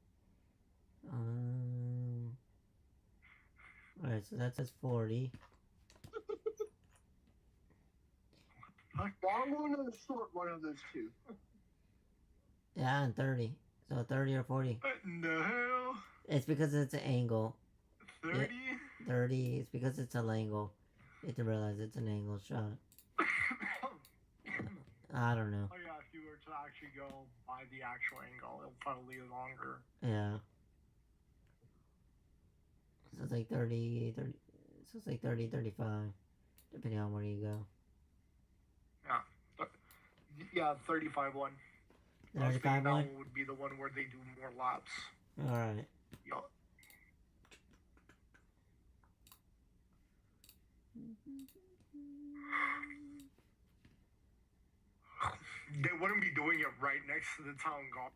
Alright, so that says 40. Long one or the short one of those two? Yeah, and 30. So 30 or 40. What in the hell? It's because it's an angle. 30? 30, it's because it's an angle. You have to realize it's an angle shot. I don't know. Oh yeah, if you were to actually go by the actual angle, it'll probably be longer. Yeah. So it's like 30, so it's like 30, 35, depending on where you go. Yeah, 35 one. I was 35 thinking one? that would be the one where they do more laps. Alright. Yo. They wouldn't be doing it right next to the town guard.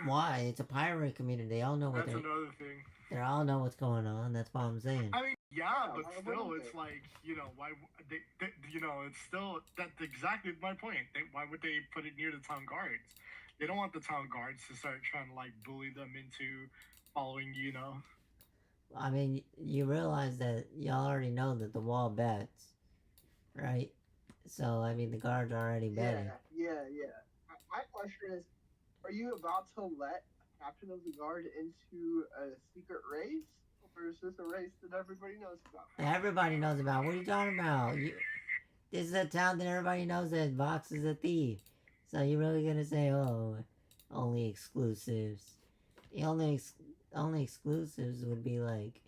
Why? It's a pirate community. They all know what That's another thing. They all know what's going on. That's what I'm saying. I mean, yeah, but why still, wouldn't it's they? like, you know, why they you know, it's still that's exactly my point. Why would they put it near the town guards? They don't want the town guards to start trying to like bully them into following, you know. I mean, you realize that y'all already know that the wall bets, right? So, I mean, the guards are already betting. Yeah. My question is, are you about to let a captain of the guard into a secret race? Or is this a race that everybody knows about? Everybody knows about. What are you talking about? This is a town that everybody knows that Vox is a thief. So you're really gonna say, oh, only exclusives? The only exclusives would be like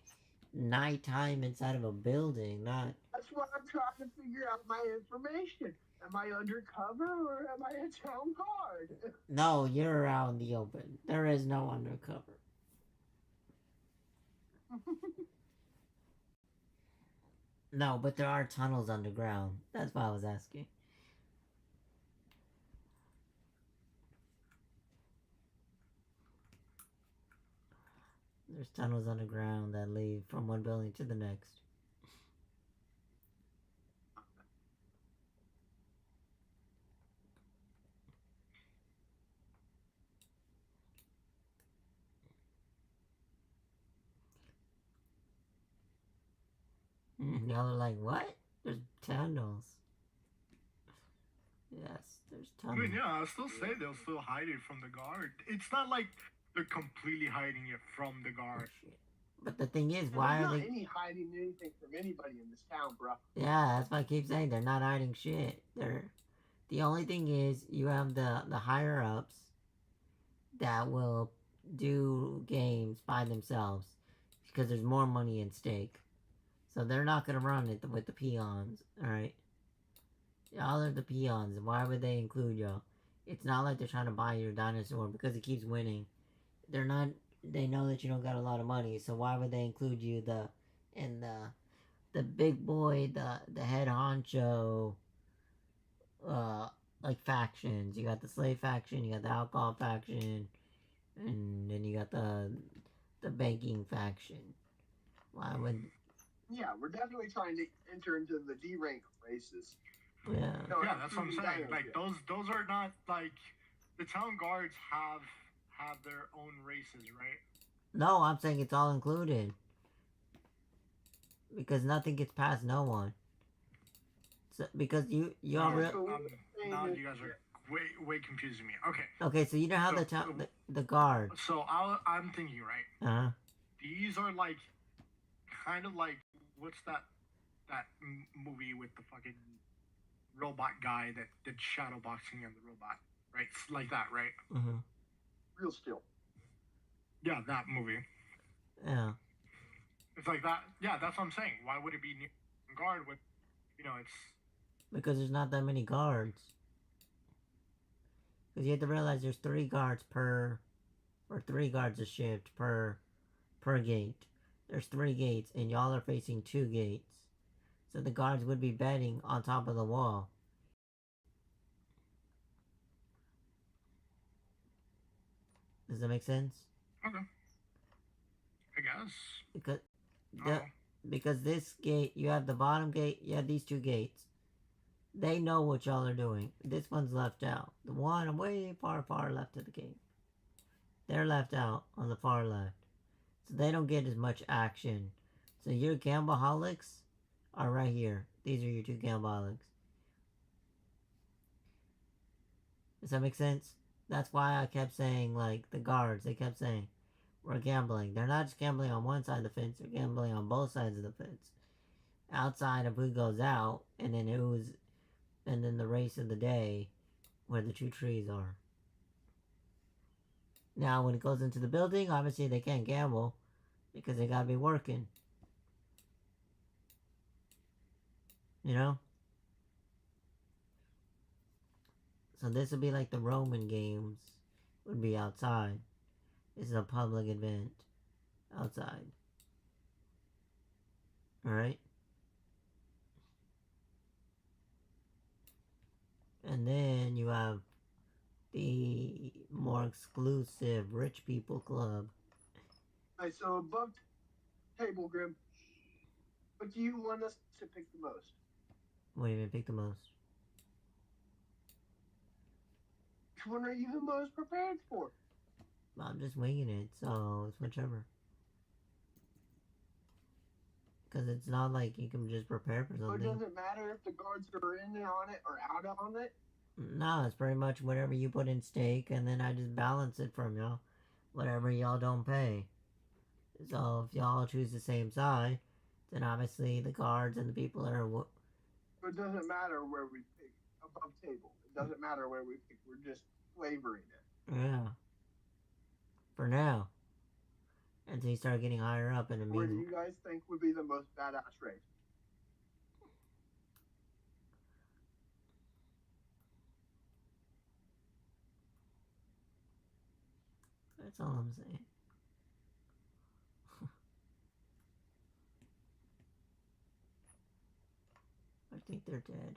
nighttime inside of a building, not. That's what I'm trying to figure out my information. Am I undercover or am I a town guard? No, you're out in the open. There is no undercover. No, but there are tunnels underground. That's why I was asking. There's tunnels underground that lead from one building to the next. Y'all are like, what? There's tunnels. Yes, there's I tunnels. mean, yeah, I'll still say they'll still hide it from the guard. It's not like they're completely hiding it from the guard. Shit. But the thing is, why There's are not they? any hiding anything from anybody in this town, bro. Yeah, that's why I keep saying they're not hiding shit. They're. The only thing is, you have the higher ups that will do games by themselves because there's more money at stake. So they're not gonna run it with the peons, alright? Y'all are the peons, why would they include y'all? It's not like they're trying to buy your dinosaur because it keeps winning. They're not. They know that you don't got a lot of money, so why would they include you in the big boy, the head honcho, like factions? You got the slave faction, you got the alcohol faction, and then you got the banking faction. Why would? Yeah, we're definitely trying to enter into the D rank races. Yeah. No, Yeah, that's what I'm saying. dinos Like yet. those are not like the town guards have their own races, right? No, I'm saying it's all included. Because nothing gets past no one. So, because you all Yeah, real. so Now you guys are way confusing me. Okay. Okay, so you know how So- the guard. So I'm thinking, right? These are like kind of like what's that movie with the fucking robot guy that did shadow boxing and the robot, right? It's like that, right? Mm-hmm. Real Steel. Yeah, that movie. Yeah. It's like that. Yeah, that's what I'm saying. Why would it be near guard with, you know, it's Because there's not that many guards. Because you have to realize there's 3 guards or 3 guards a shift per gate. There's 3 gates, and y'all are facing 2 gates. So the guards would be betting on top of the wall. Does that make sense? okay. I guess. Because Oh. because this gate, you have the bottom gate, you have these 2 gates. They know what y'all are doing. This one's left out. The one way far left of the game. They're left out on the far left. So they don't get as much action. So your gambleholics are right here. These are your 2 gambleholics. Does that make sense? That's why I kept saying, like, the guards, they kept saying, we're gambling. They're not just gambling on one side of the fence, they're gambling on both sides of the fence. Outside of who goes out, and then the race of the day, where the 2 trees are. Now, when it goes into the building, obviously they can't gamble, because they gotta be working. You know? So this would be like the Roman games would be outside. This is a public event outside. Alright? exclusive rich people club. Alright, so above table, Grim, what do you want us to pick the most? What do you mean pick the most? Which one are you the most prepared for? I'm just winging it, so it's whichever. Because it's not like you can just prepare for So it something. doesn't matter if the guards are in on it or out on it? No, it's pretty much whatever you put in stake, and then I just balance it from y'all. Whatever y'all don't pay. So if y'all choose the same side, then obviously the cards and the people are. So it doesn't matter where we pick above table. It doesn't matter where we pick. We're just flavoring it. Yeah. For now. Until you start getting higher up, and it Where do means. you guys think would be the most badass race? That's all I'm saying. I think they're dead.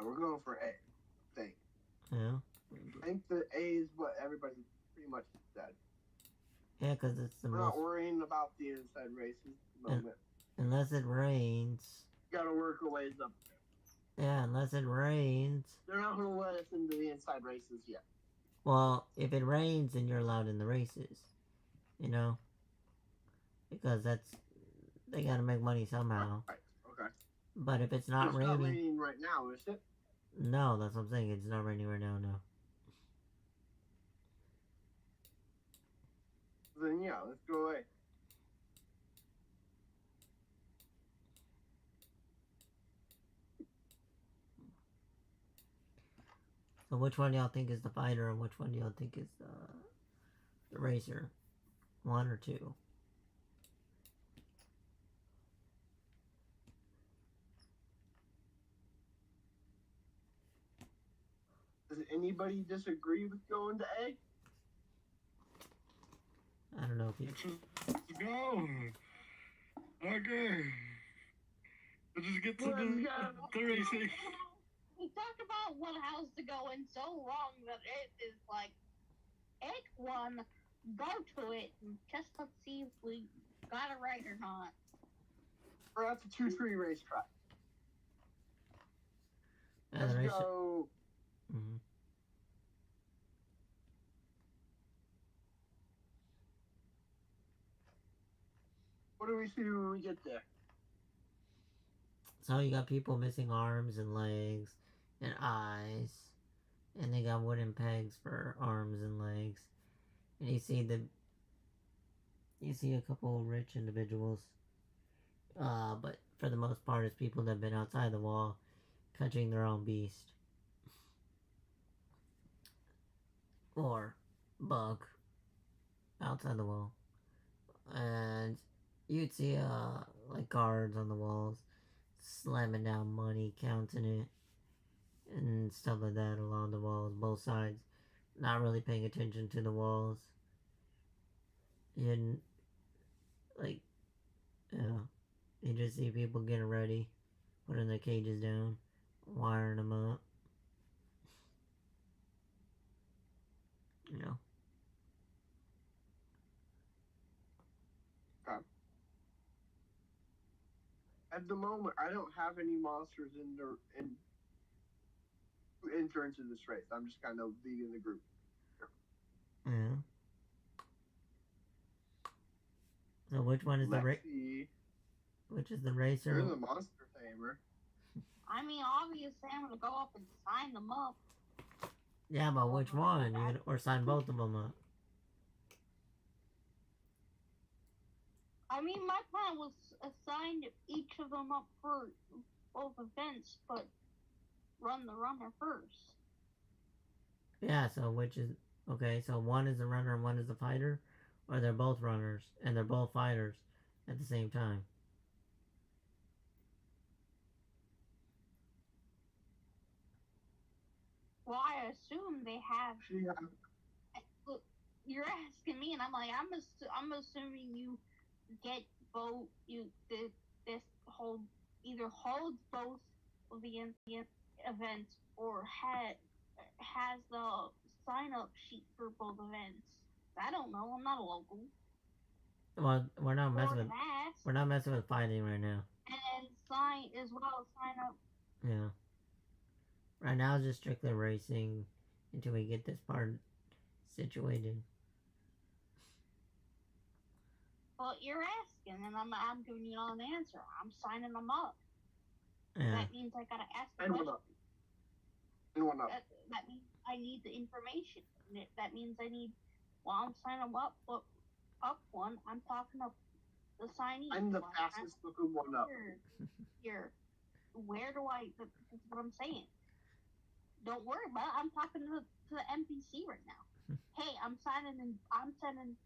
We're going for A. I think. Yeah. I think the A is what everybody pretty much said. Yeah, because it's the We're most. not worrying about the inside races at the moment. Unless it rains. Gotta work a ways up there. Yeah, unless it rains. They're not gonna let us into the inside races yet. Well, if it rains, then you're allowed in the races. You know? Because that's. They gotta make money somehow. Right. Okay. But if it's not It's raining. not raining right now, is it? No, that's what I'm saying. It's not raining right now, no. Then yeah, let's go away. So which one do y'all think is the fighter and which one do y'all think is the racer? 1 or 2? Does anybody disagree with going to A? I don't know if you. Let's go. Okay. Let's just get to the racing. We talked about what house to go in so long that it is like, pick one, go to it, and just let's see if we got it right or not. We're at the 2-tree racetrack. Yeah, Let's the racer. go. Mm-hmm. What do we see when we get there? So you got people missing arms and legs and eyes, and they got wooden pegs for arms and legs, and you see a couple rich individuals, but for the most part, it's people that have been outside the wall, catching their own beast or bug outside the wall, and you'd see like guards on the walls slamming down money, counting it, and stuff like that along the walls, both sides, not really paying attention to the walls. And, like, you just see people getting ready, putting their cages down, wiring them up. You know. At the moment, I don't have any monsters in enter into this race. I'm just kind of leading the group. Yeah. So which one is which is the racer? You're the monster tamer. I mean, obviously, I'm gonna go up and sign them up. Yeah, but which one? Or sign both of them up? I mean, my plan was assigned each of them up for both events, but run the runner first. Yeah, so which is... Okay, so one is a runner and one is a fighter? Or they're both runners and they're both fighters at the same time? Well, I assume they have... you're asking me, and I'm like, I'm assuming you get both. This hold either holds both of the events or has the sign up sheet for both events. I don't know. I'm not a local. Well, we're not messing Or with that, we're not messing with fighting right now. and sign as well as sign up. Yeah. Right now, it's just strictly racing until we get this part situated. Well, you're asking, and I'm giving you an answer. I'm signing them up. Yeah. That means I gotta ask the And one question. up. And one up. That means I need the information. That means I need. While I'm signing up one, I'm talking up the signee. I'm the fastest looking one up. Here. Where do I? That's what I'm saying. Don't worry about it. I'm talking to the NPC right now. Hey, I'm sending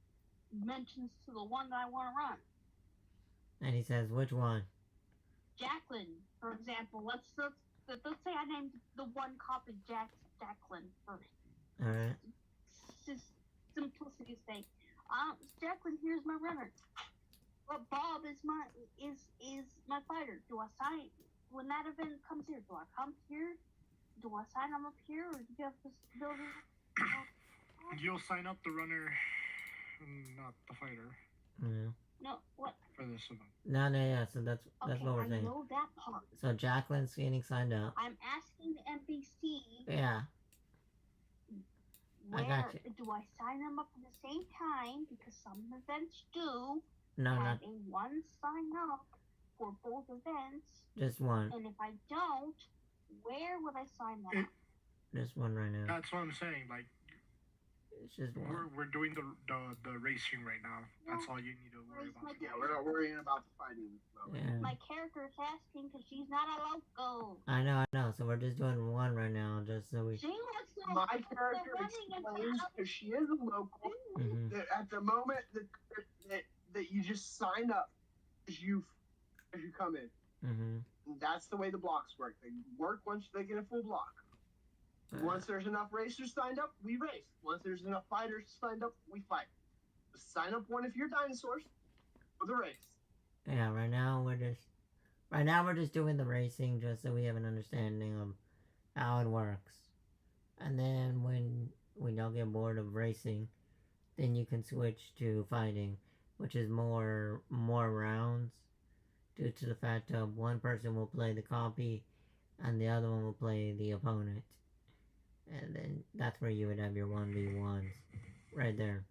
mentions to the one that I want to run. And he says, which one? Jacqueline, for example. Let's say I named the one copy Jacqueline first. All right. Just simplicity's sake. Jacqueline, here's my runner. But Bob is my fighter. Do I sign when that event comes here? Do I come here? Do I sign him up here, or do you have this building? You'll sign up the runner, not the fighter. Yeah. No, what? For this event. No, yeah. So that's Okay, what we're saying. I know that part. So Jacqueline's getting signed up. I'm asking the NPC. Yeah. Where I got you. do I sign them up at the same time? Because some events do No, have not a one sign up for both events. just one. And if I don't, where would I sign that up? Just one right now. That's what I'm saying. Like, It's just one. we're doing the racing right now. That's all you need to worry about. Yeah, we're not worrying about the fighting. Yeah. My character is asking because she's not a local. I know. So we're just doing one right now, just so we. She looks like My character explains because she is a local Mhm. that at the moment that you just sign up as you come in. Mhm. That's the way the blocks work. They work once they get a full block. Once there's enough racers signed up, we race. Once there's enough fighters signed up, we fight. Sign up one if you're dinosaurs for the race. Yeah. Right now we're just doing the racing just so we have an understanding of how it works, and then when we don't get bored of racing, then you can switch to fighting, which is more rounds, due to the fact of one person will play the copy, and the other one will play the opponent. And then that's where you would have your 1v1s. Right there.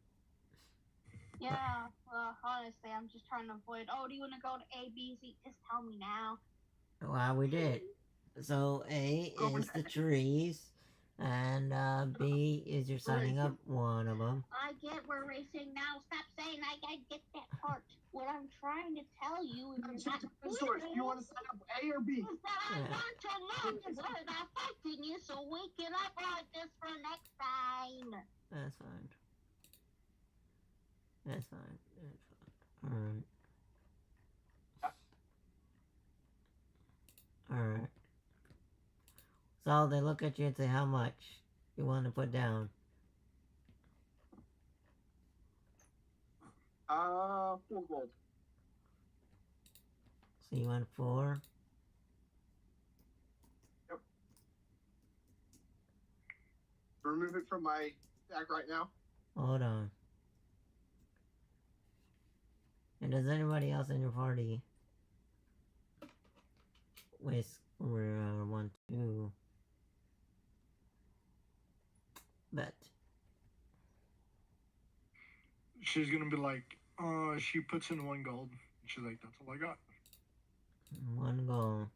Yeah, well, honestly, I'm just trying to avoid. Oh, do you want to go to A, B, C? Just tell me now. Well, we did. So A is the trees, and B is you're signing up one of them. I get we're racing now. Stop saying I get that part. What I'm trying to tell you is not Dinosaurs, you want to sign up A or B? is that I want to know where the fighting is so we can avoid this for next time. That's fine. That's fine. Alright. Alright. So they look at you and say how much you want to put down. 4 gold. So you want 4? Yep. Remove it from my stack right now. Hold on. And does anybody else in your party want to bet? She's gonna be like, she puts in 1 gold. She's like, that's all I got. 1 goal.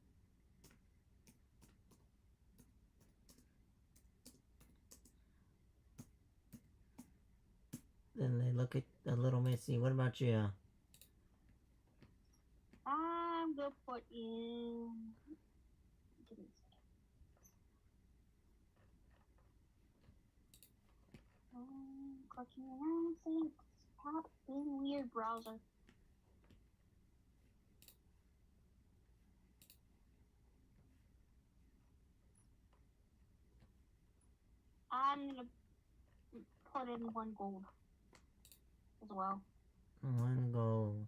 Then they look at the little Missy. What about you? I'm gonna put in. Give me a second. Clicking around, saying stop being weird, browser. I'm gonna put in 1 gold. as well. 1 gold.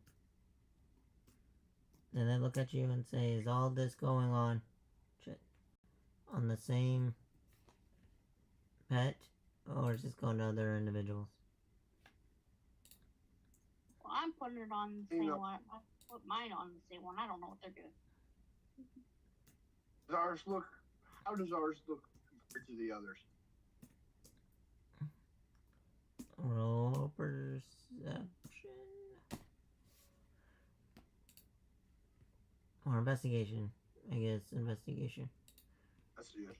Then they look at you and say, is all this going on the same pet? Or is this going to other individuals? Well, I'm putting it on the same one. I put mine on the same one. I don't know what they're doing. Does ours look? How does ours look compared to the others? Roll perception. Or investigation. I guess investigation. That's the issue. Okay.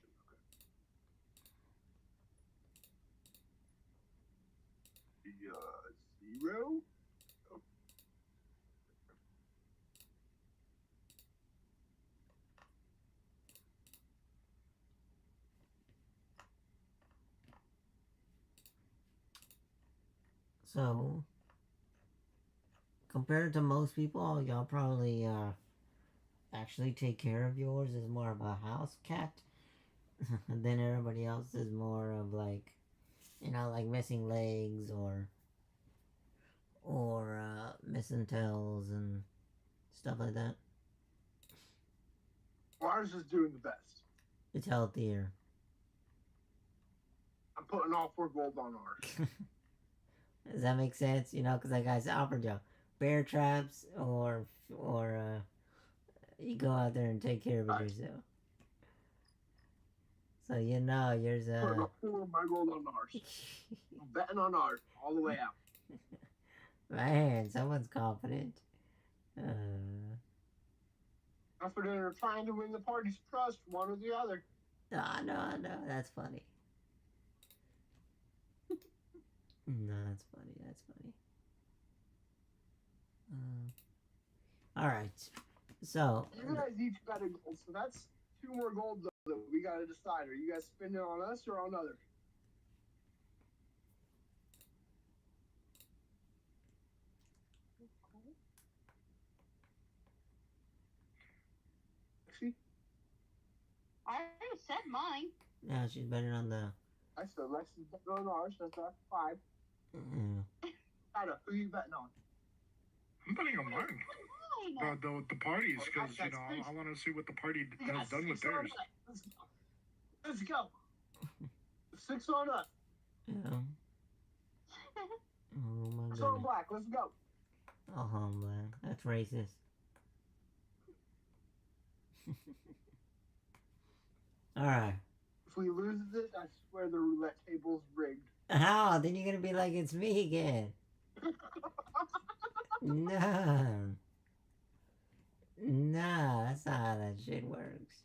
0. Oh. So, compared to most people, y'all probably actually take care of yours as more of a house cat. And then everybody else is more of like, you know, like missing legs or missing tails and stuff like that. Well, ours is doing the best. It's healthier. I'm putting all 4 gold on ours. Does that make sense? You know, because like I offered you bear traps or you go out there and take care of it yourself. So you know, yours Putting up 4 of my gold on ours. I'm betting on ours all the way out. Man, someone's confident. Confident or trying to win the party's trust, one or the other. I know, that's funny. No, that's funny. Alright. So You guys each got a gold, so that's 2 more gold though that we gotta decide. Are you guys spending on us or on others? See? I already said mine. yeah, she's betting on the I said Lex is betting on ours, that's 5. Ida, who are you betting on? I'm betting on mine. The parties, because you know I want to see what the party has done with theirs. Let's go. 6 on us. Yeah. Oh my 6 on goodness. black. Let's go. Oh, man. That's racist. Alright. If we lose this, I swear the roulette table's rigged. How? Then you're gonna be like, it's me again. No. No, that's not how that shit works.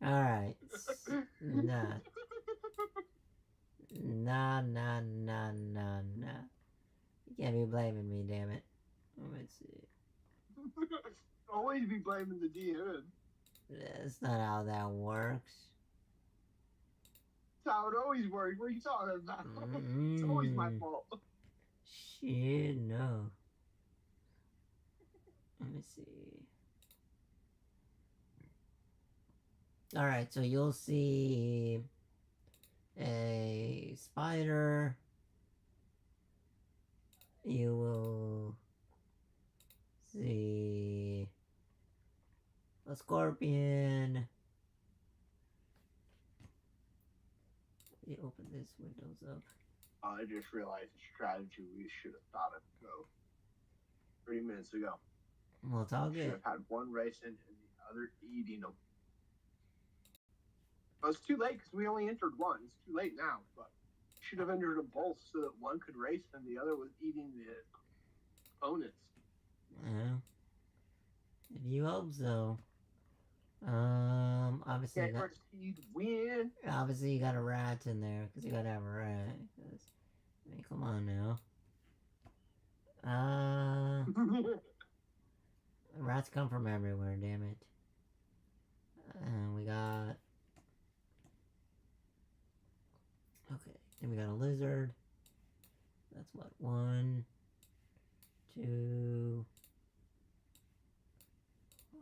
Alright. No. No. You can't be blaming me, damn it. Let's see. Always be blaming the DM. That's not how that works. That's how it always works. What are you talking about? It's always my fault. Shit, no. Let me see. Alright, so you'll see a spider. You will see a scorpion. You open this windows up. I just realized a strategy we should have thought of 30 minutes ago. Well, it's all We should good. have had one racing and the other eating them. Well, it's too late because we only entered one. It's too late now, but we should have entered them both so that one could race and the other was eating the opponents. Yeah. If you hope so. Obviously Guaranteed win. you got a rat in there, because you gotta have a rat. 'Cause, I mean, come on now. Rats come from everywhere, damn it. And we got... Okay, then we got a lizard. That's what, 1, 2... So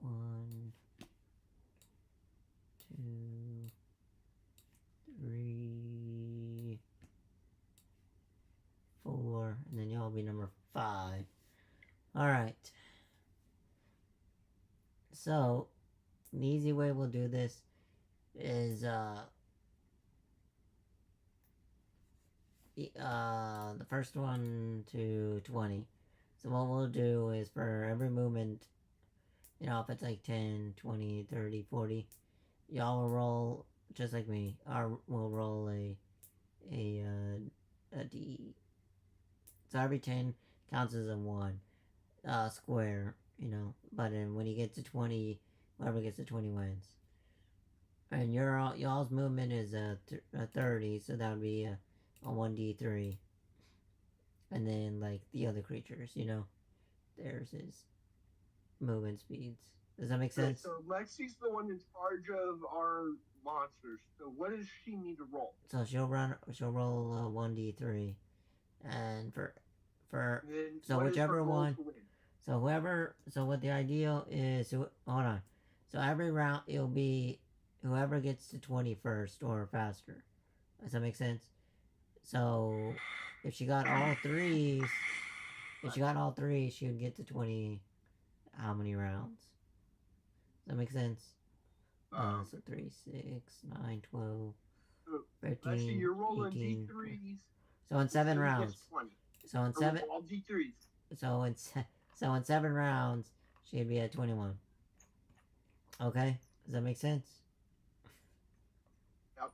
1, 2, 3, So, the easy way we'll do this is, the first one to 20. So what we'll do is for every movement, you know, if it's like 10, 20, 30, 40, y'all will roll, just like me, we'll roll a D. So every 10 counts as a 1 square, you know, but then when you get to 20, whoever gets to 20 wins. And y'all's movement is a 30, so that would be a 1d3. And then, like, the other creatures, you know, theirs is movement speeds. Does that make sense? So Lexi's the one in charge of our monsters. So what does she need to roll? So she'll roll a 1d3. And so whichever one, so what the ideal is, hold on. So every round, it'll be whoever gets to 20 first or faster. Does that make sense? So, if she got all threes, she would get to 20, how many rounds? Does that make sense? So 3, 6, 9, 12, 13, Lexi, you're rolling 18. D3s. So in 7 He gets rounds. 20. So in 7, All D3s. so in 7 rounds, she'd be at 21. Okay? Does that make sense? Yep.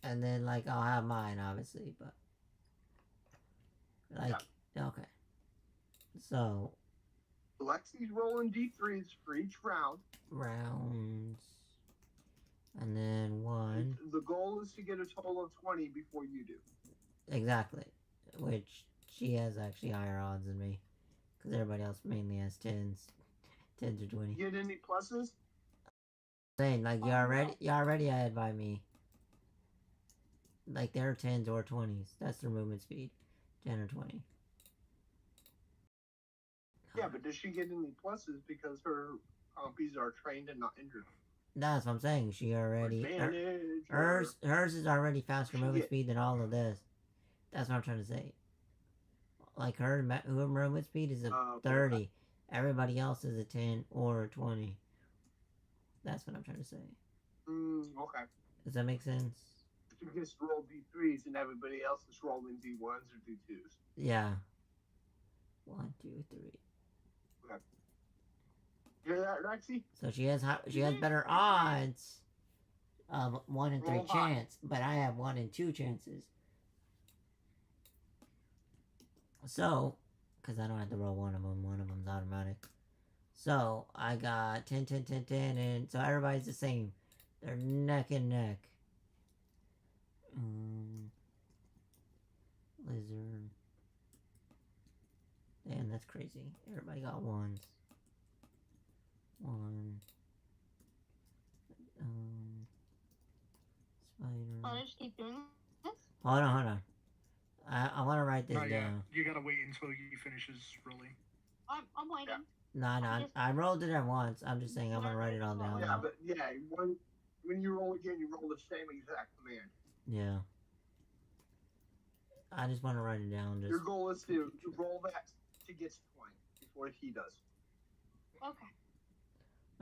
And then, like, I'll have mine, obviously, but... Like, okay. So... Lexi's rolling D3s for each round. Rounds... And then 1... The goal is to get a total of 20 before you do. Exactly. Which, she has actually higher odds than me. Because everybody else mainly has 10s. 10s or 20. Get any pluses? Saying, like, you're already ahead by me. Like, they're 10s or 20s. That's their movement speed. 10 or 20. Yeah, but does she get any pluses because her compies are trained and not injured? That's what I'm saying. She already... Advantage. Hers is already faster movement speed than all of this. That's what I'm trying to say. Like, her movement speed is a 30. Okay. Everybody else is a 10 or a 20. That's what I'm trying to say. Okay. Does that make sense? She gets to roll D3s and everybody else is rolling D1s or D2s. Yeah. 1, 2, 3. Okay. You hear that, Rexy? So she has better odds of 1 in 3 Roll high. chance, but I have 1 in 2 chances. So, because I don't have to roll one of them's automatic. So, I got 10, 10, 10, 10, and so everybody's the same. They're neck and neck. Lizard. Damn, that's crazy. Everybody got 1s. 1. Spider. I'll just keep doing this. Hold on. I want to write this Not yet. down. You gotta wait until he finishes rolling. I'm waiting. No, I rolled it at once. I'm just saying I'm gonna write it all down. Yeah, but when you roll again, you roll the same exact command. Yeah. I just want to write it down. Your goal is to roll that to get to 20 before he does. Okay.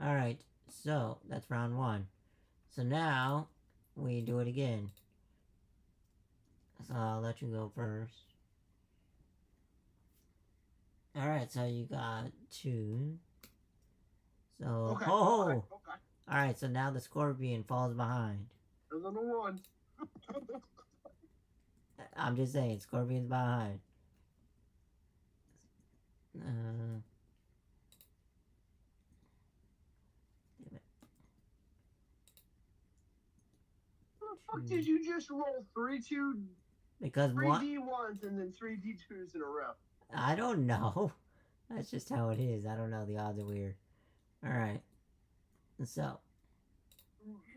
Alright, so that's round 1. So now we do it again. So I'll let you go first. Alright, so you got 2. So, Okay. Okay. Alright, so now the scorpion falls behind. There's another 1. I'm just saying, scorpion's behind. Damn it. What the fuck did you just roll 3 Because one... D1s and then 3 D2s in a row? I don't know. That's just how it is. I don't know. The odds are weird. Alright. So.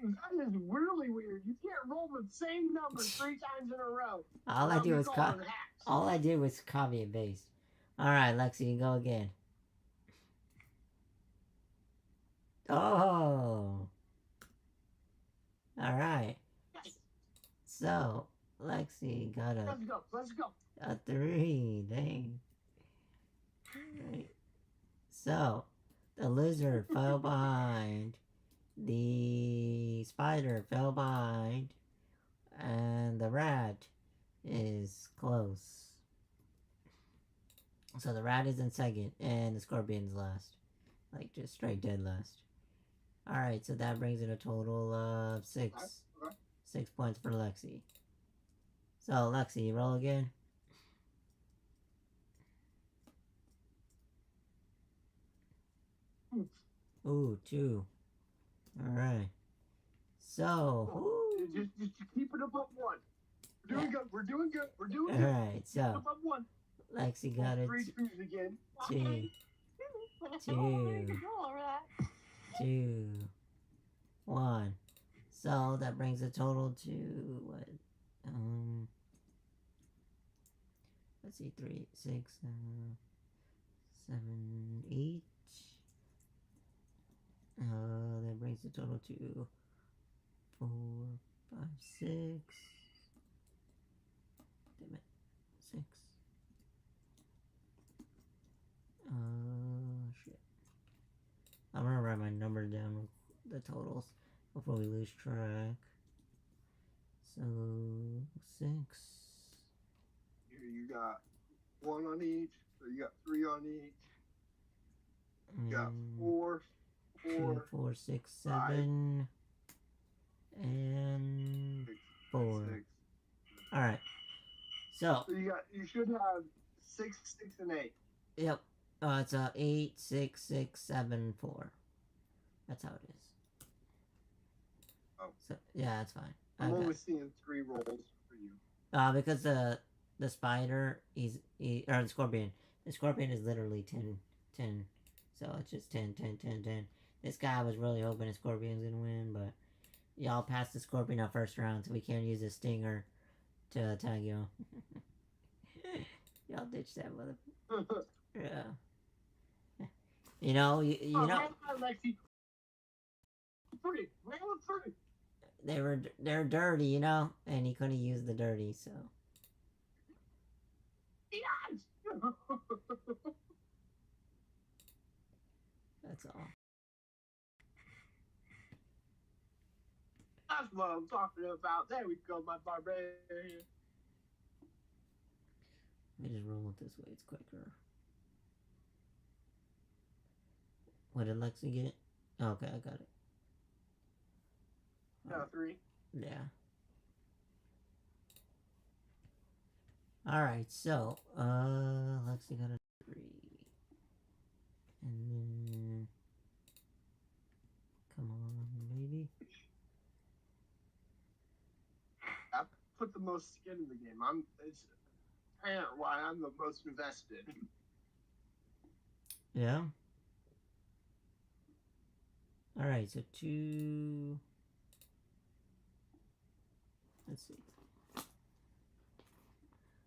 That is really weird. You can't roll the same number 3 times in a row. All I did was copy and paste. Alright, Lexi, you go again. Oh. Alright. So, Lexi got Let's go. a 3. Dang. Alright. So, The lizard fell behind. The spider fell behind. And the rat is close. So the rat is in second, and the scorpion's last. Like, just straight dead last. Alright, so that brings it a total of 6. Okay. 6 points for Lexi. So, Lexi, you roll again? Ooh, 2. Alright. So, Just keep it above 1. We're doing good. We're doing good. We're doing good. alright, so Above 1. Lexi got it. 3 twos again. 2, Two. Control over that. 2, 1. So that brings the total to what? Let's see, 3, 6, 7, 8. That brings the total to 4, 5, 6. Damn it, 6. Shit. I'm gonna write my number down, the totals, before we lose track. So, 6. Here you got 1 on each. So you got 3 on each. You got 4, 2, 4, 6, 7, and 4. 6. Alright. So, You should have 6, 6, and 8. yep. It's 8, 6, 6, 7, 4. That's how it is. Oh. So, yeah, that's fine. I'm Okay. only seeing 3 rolls for you. Because the spider, or the scorpion. The scorpion is literally 10. So it's just 10, 10, 10, 10. This guy was really hoping the scorpion's gonna win, but y'all passed the scorpion on first round, so we can't use a stinger to attack you. Y'all ditched that mother. Yeah. You know, you know. Roll on, Lexi. 3. Roll 3. They're dirty, you know, and he couldn't use the dirty, so. Yes! That's all. That's what I'm talking about. There we go, my barbarian. Let me just roll it this way, it's quicker. What did Lexi get? Oh, okay, I got it. No, 3. Yeah. Alright, so, Lexi got a 3. And then... Come on, baby. I put the most skin in the game. It's apparent why I'm the most invested. Yeah? Alright, so 2... Let's see.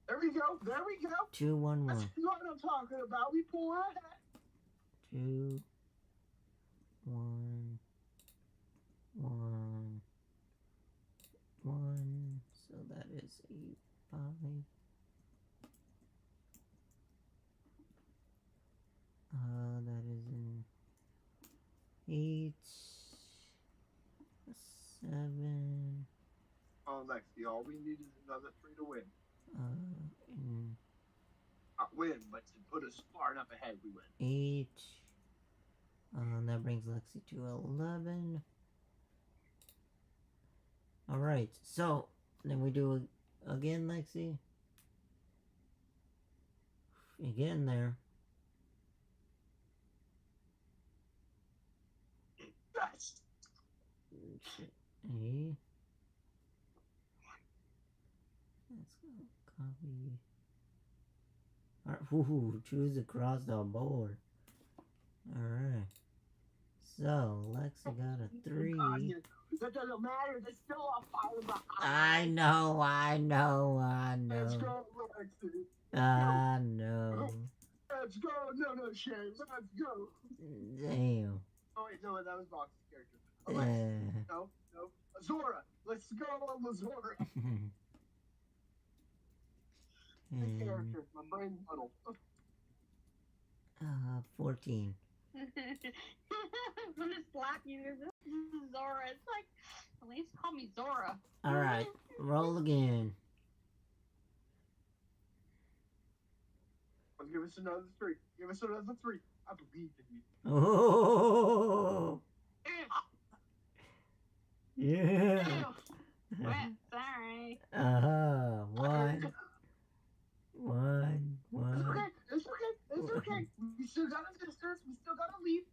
There we go. There we go. 2, 1, 1. That's what I'm talking about. We pull ahead. 2, 1, 1, 1. So that is 8, 5. That is in 8, 7. Oh, Lexi, all we need is another 3 to win. In Not win, but to put us far enough ahead, we win. 8. That brings Lexi to 11. Alright, so then we do again, Lexi. You get in there. Yes. A. Let's go copy. Alright, ooh, choose across the board. Alright. So, Lexi got a 3. That doesn't matter. There's still a fire behind. I know. Let's go, Lexi. I know. Let's go. No, Shane. Let's go. Damn. Oh, wait, no, that was Box's character. Yeah. Alexi. No. Azora. Let's go, Azora. The character. My brain's muddled. 14. I'm gonna slap you. This is Zora. It's like, at least call me Zora. Alright, roll again. Well, give us another 3. Give us another 3. I believe in you. Oh, yeah. Sorry. One. It's okay. It's okay. It's okay. We still got a distance. We still got to leave.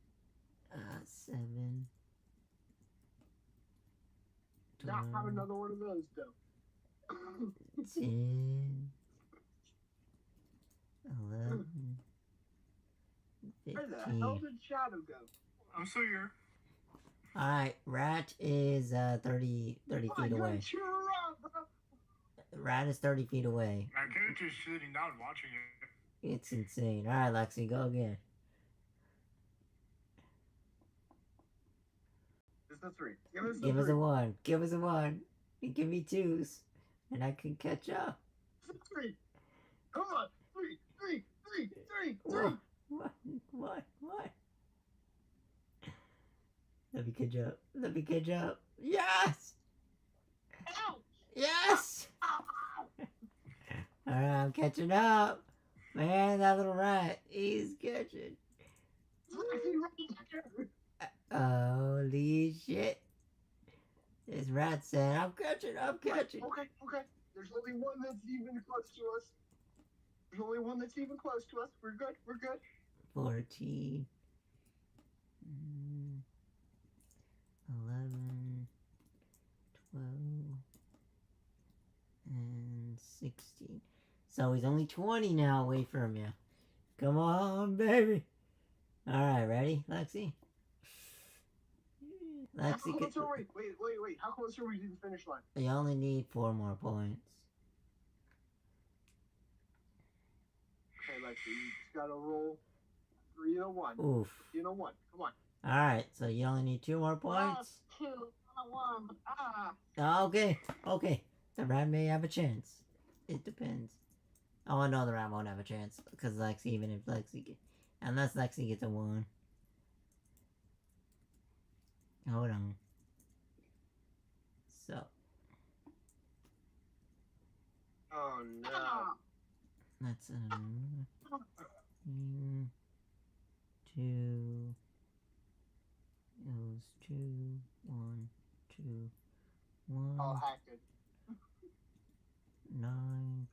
7. Not have another one of those, though. 10. 11. Where the hell 15. did Shadow go? I'm still here. Alright, Rat is 30 feet away. Cheer her up, bro. Rat is 30 feet away. My character's sitting down watching it. It's insane. Alright, Lexi, go again. It's a 3. Give us a 1. Give us a 1. And give me 2s. And I can catch up. It's a 3. Come on. 3. What? Let me catch up. Let me catch up. Yes! Ow! Yes! Alright, I'm catching up. Man, that little rat, he's catching. Holy shit. This rat said, I'm catching. Okay. There's only one that's even close to us. We're good. 14. 11. 12. And 16. So he's only 20 now away from you. Come on, baby. Alright, ready, Lexi? How Lexi, close are we? Wait. How close are we to the finish line? you only need 4 more points. Okay, Lexi, you just gotta roll 3 and a 1. Oof. 3 and a 1. Come on. Alright, so you only need 2 more points. 2 and a 1. Okay. The rat may have a chance. It depends. Oh, no, the rat won't have a chance. Because Lexi, even if Lexi unless Lexi gets a 1. Hold on. So. Oh no. That's 2. 2. 1, 2, 1. I'll hack it. 9.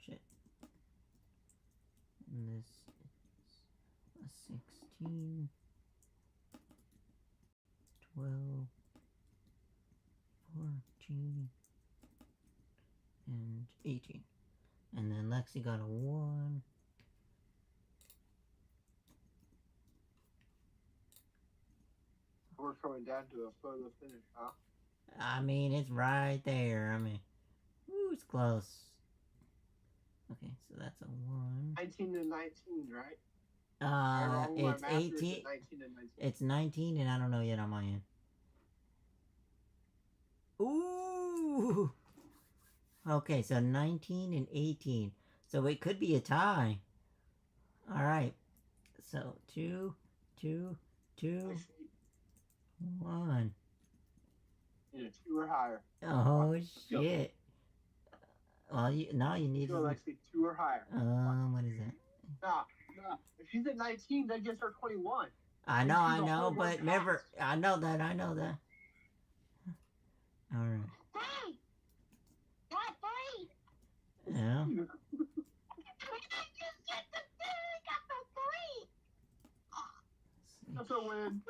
Shit. And this is a 16. 12. 14. And 18. And then Lexi got a 1. We're coming down to a photo finish, huh? I mean, it's right there. I mean, woo, it's close. Okay, so that's a 1. 19 and 19, right? It's 18. 19 and 19. It's 19, and I don't know yet on my end. Ooh! Okay, so 19 and 18. So it could be a tie. Alright. So 2, 2, 2, 1. Yeah, 2 or higher. Oh, shit. Well, now you need Go, to... Lexi, 2 or higher. What is that? Nah. If she's at 19, that gets her 21. I know, but remember... I know that. Alright. 3! Got 3! Yeah. I just get the 3! Got the 3! That's a win.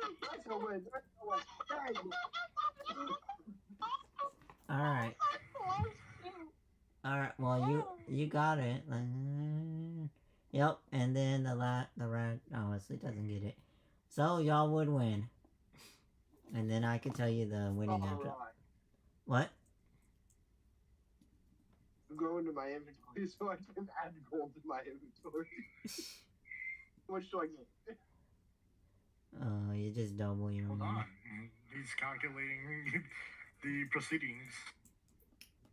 Alright. Alright, well, you got it. Yep, and then the rat obviously doesn't get it. So, y'all would win. And then I can tell you the winning after. Right. What? I'm going to my inventory so I can add gold to my inventory. How much do I get? Oh, you just double your Hold money. on. He's calculating the proceedings.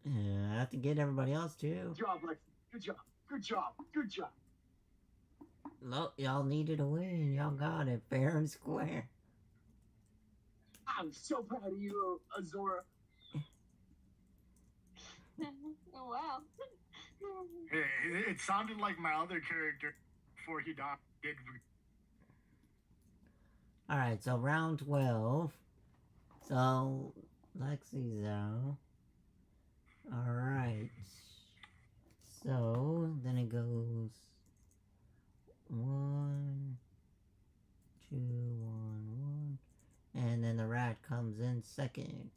Yeah, I have to get everybody else too. Good job, Lexi. Good job. Look, y'all needed a win. Y'all got it fair and square. I'm so proud of you, Azora. Wow. It sounded like my other character before he died. Alright, so round 12. So, Lexi Zo. Alright. So, then it goes 1, 2, 1, 1. And then the rat comes in second.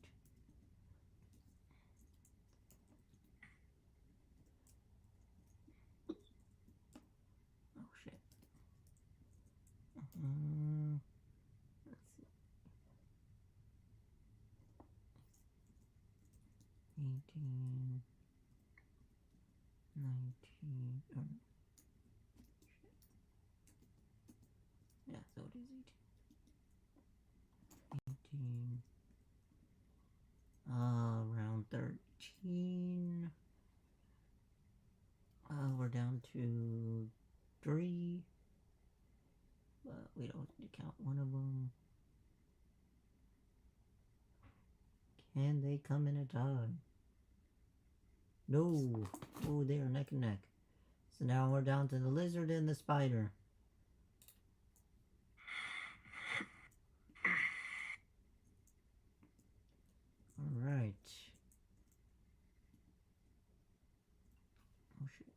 Oh shit. Let's see. 18, 19. Oh, shit. Yeah, so it is 18. Round 13. We're down to 3. But we don't need to count one of them. Can they come in a tie? No. Oh, they are neck and neck. So now we're down to the lizard and the spider. Alright. Oh shit.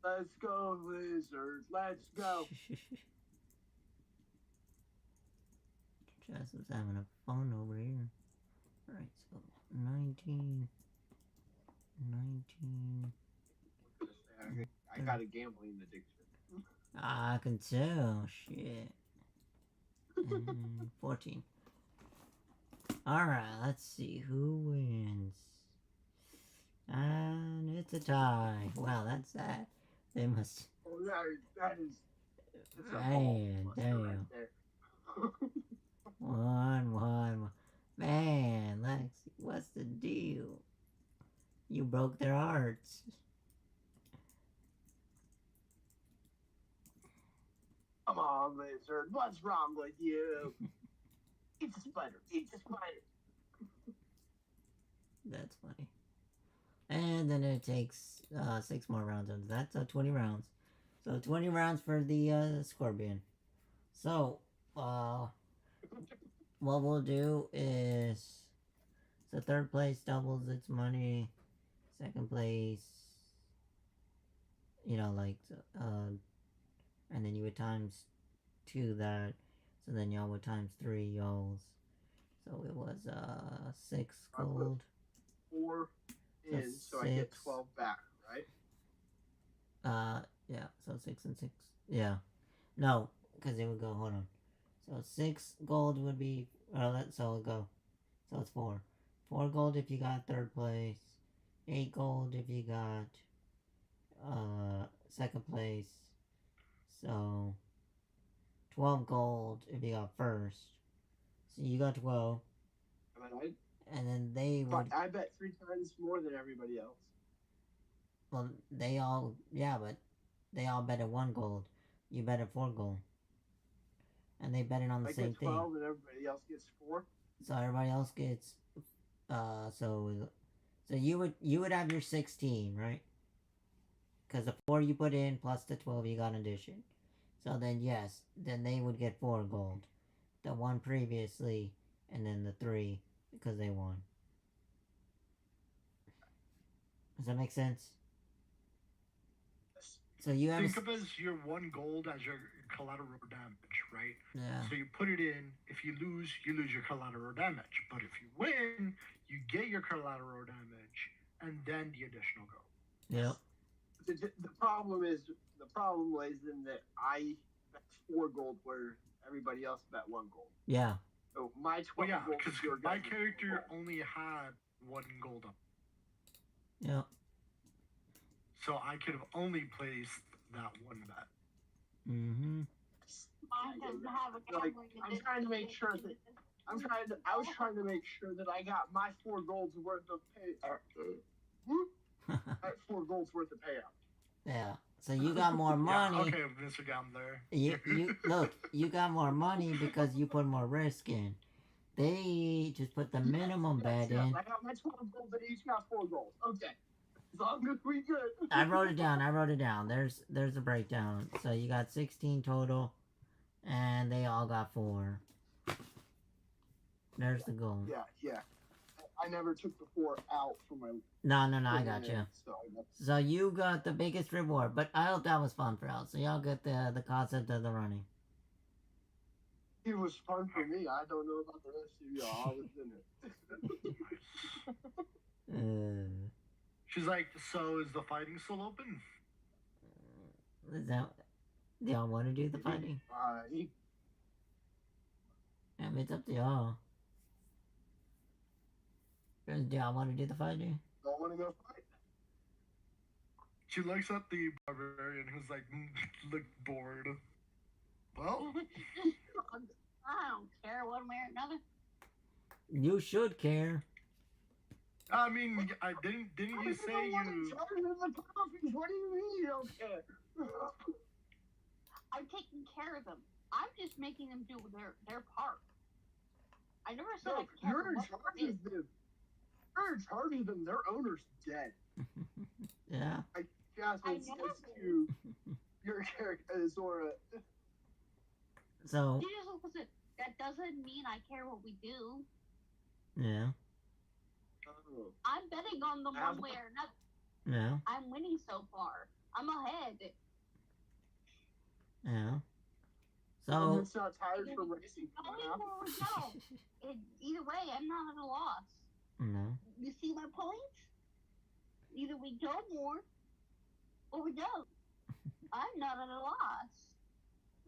Let's go, lizard. Let's go. Jess was having a fun over here. Alright, so 19. I got a gambling addiction. I can tell. Shit. 14. Alright, let's see who wins. And it's a tie. Wow, that's sad. They must. Oh, that is. Man, damn. Right there. 1. Man, Lexi, what's the deal? You broke their hearts. Come on, lizard. What's wrong with you? Eat the spider. Eat the spider. That's funny. And then it takes 6 more rounds of that, so 20 rounds. So 20 rounds for the scorpion. So, what we'll do is, so third place doubles its money, second place, you know, like, and then you would times 2 that, so then y'all would times 3 y'all's. So it was 6 gold. 4 in, so I get 12 back, right? Yeah, so 6 and 6. Yeah. No, because it would go, hold on. So 6 gold would be, so it'll go. So it's 4. 4 gold if you got third place. 8 gold if you got second place. So 12 gold if you got first. So you got 12. Am I right? And then they would. I bet 3 times more than everybody else. Well, they all, yeah, but they all bet at 1 gold. You bet at 4 gold. And they bet it on the same thing. I get 12 thing. and everybody else gets 4. So everybody else gets, so you would have your 16, right? Because the 4 you put in plus the 12 you got in addition. So then yes, then they would get 4 gold. The 1 previously, and then the 3 because they won. Does that make sense? So you have think of as your 1 gold as your collateral damage, right? Yeah. So you put it in. If you lose your collateral damage. But if you win, you get your collateral damage and then the additional gold. Yep. The problem lays in that I bet 4 gold where everybody else bet 1 gold. Yeah. So my 12 gold. Because my character only had 1 gold up. Yep. So I could have only placed that 1 bet. Mm-hmm. Mine doesn't have a gambling I'm trying to make sure that I was trying to make sure that I got my 4 golds worth of at 4 golds worth of payout. Yeah. So you got more money. Yeah, okay, Mr. Gambler. You look. You got more money because you put more risk in. They just put the minimum bet in. I got my 12 golds and each got 4 golds. Okay. As long as we good. I wrote it down. There's a breakdown. So you got 16 total, and they all got 4. There's the goal. Yeah. I never took the 4 out from my. No, I got you. So you got the biggest reward, but I hope that was fun for y'all. So y'all get the concept of the running. It was fun for me. I don't know about the rest of y'all. I was in it. She's like, so is the fighting still open? Is that... Do y'all want to do the fighting? I mean, it's up to y'all. Do y'all want to do the fighting? Don't want to go fight. She looks at the barbarian who's like, look bored. Well, I don't care one way or another. You should care. I mean, didn't you say you? What do you mean you don't care? I'm taking care of them. I'm just making them do their part. I never said I care. You're in charge of them. You're in charge of them. Their owner's dead. Yeah. I guess it says to your character, Zora. So. That doesn't mean I care what we do. Yeah. I'm betting on them one way or another. Yeah. I'm winning so far. I'm ahead. Yeah. So. It's not tired for racing. Either way, I'm not at a loss. No. You see my points? Either we go more, or we don't. I'm not at a loss.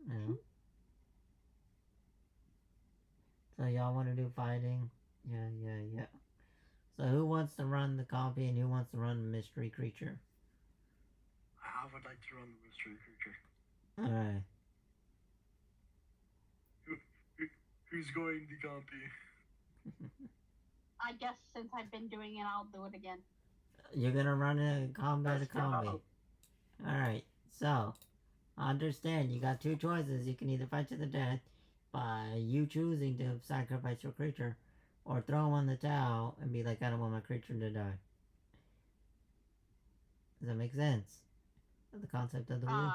Yeah. So y'all want to do fighting? Yeah. So who wants to run the copy and who wants to run the mystery creature? I would like to run the mystery creature. Alright. Who's going the copy? I guess since I've been doing it, I'll do it again. You're gonna run a combat copy. Alright, so understand you got 2 choices. You can either fight to the death by you choosing to sacrifice your creature, or throw on the towel and be like, I don't want my creature to die. Does that make sense? The concept of the rule?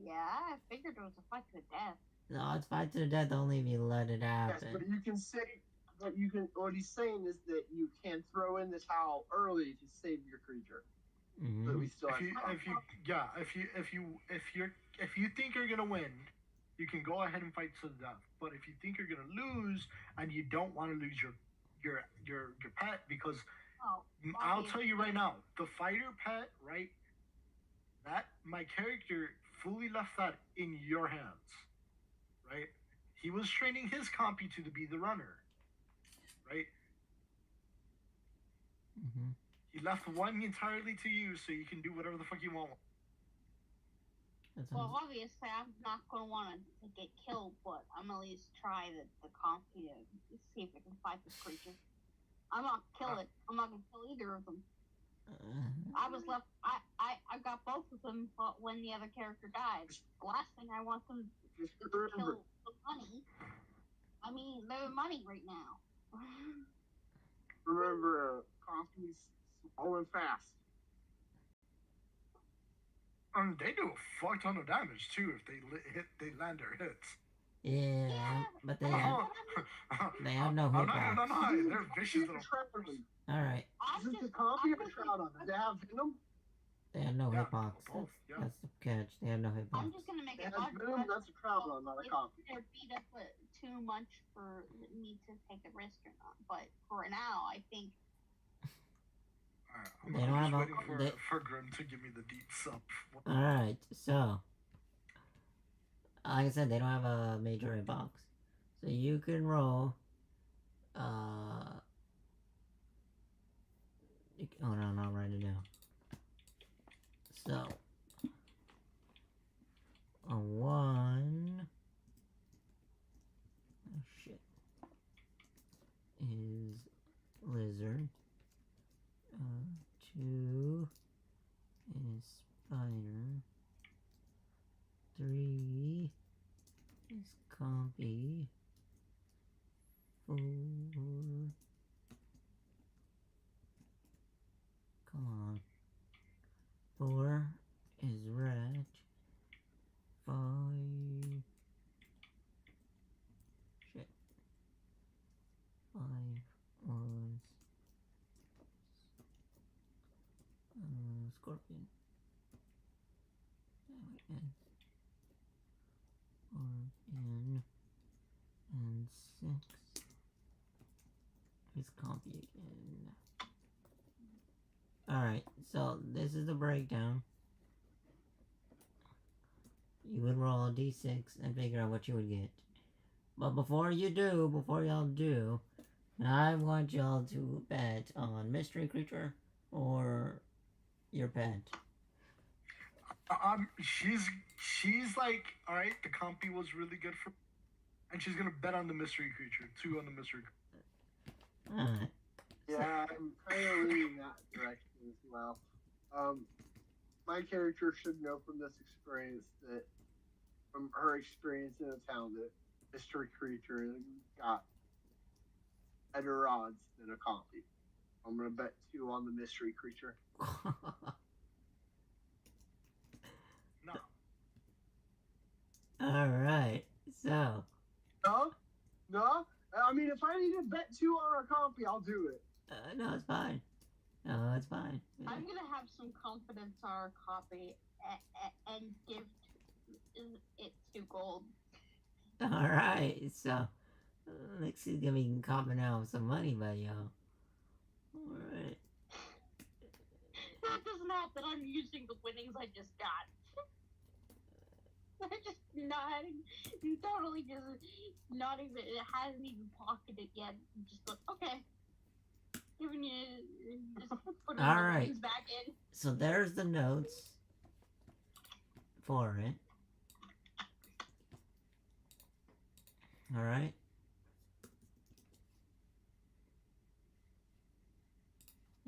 Yeah, I figured it was a fight to the death. No, it's fight to the death only if you let it happen. Yes, but you can say, what he's saying is that you can throw in the towel early to save your creature. Mm-hmm. But we still have if you think you're gonna win, you can go ahead and fight to the death. But if you think you're gonna lose and you don't want to lose your pet, because I'll tell you right now, the fighter pet, right? That my character fully left that in your hands, right? He was training his compy to be the runner, right? Mm-hmm. He left one entirely to you, so you can do whatever the fuck you want. Well, obviously, I'm not going to want to get killed, but I'm at least try the compy to see if I can fight this creature. I'm not kill it. I'm not going to kill either of them. I was left. I got both of them, but when the other character died, the last thing I want them to kill the money. I mean, they're money right now. Remember, compy's slow and fast. They do a fuck ton of damage too if they land their hits. Yeah, but they have no hit box. No, they're vicious little. Alright. Is this a compy or a Troudon? Do they have venom? They have no hit box. Both, yeah. That's the catch. They have no hit box. I'm just gonna make it venom. That's a Troudon, not a compy. They're beat up too much for me to take a risk or not. But for now, I think. I'm just waiting for Grimm to give me the deep sub. Alright, so like I said, they don't have a major hit box. So you can roll hold on, I'll write it down. So a 1, Scorpion. N and 6. Let's copy again. Alright, so this is the breakdown. You would roll a d6 and figure out what you would get. But before y'all do, I want y'all to bet on mystery creature or your pet. She's like, all right, the compy was really good for, and she's gonna bet on the mystery creature, 2 on the mystery creature. Alright. Yeah, I'm kind of leaning that direction as well. My character should know from this experience that, from her experience in the town, that mystery creature has got better odds than a compy. I'm gonna bet 2 on the mystery creature. No. Alright, so. No? I mean, if I need to bet 2 on a compy, I'll do it. No, it's fine. No, it's fine. I'm gonna have some confidence on our copy and give it 2 gold. Alright, so Lexi's gonna be copping out some money by y'all. Alright. That doesn't help that I'm using the winnings I just got. I just totally not even, it hasn't even pocketed yet. Just like, okay. Giving you, just putting the winnings back in. So there's the notes for it. Alright.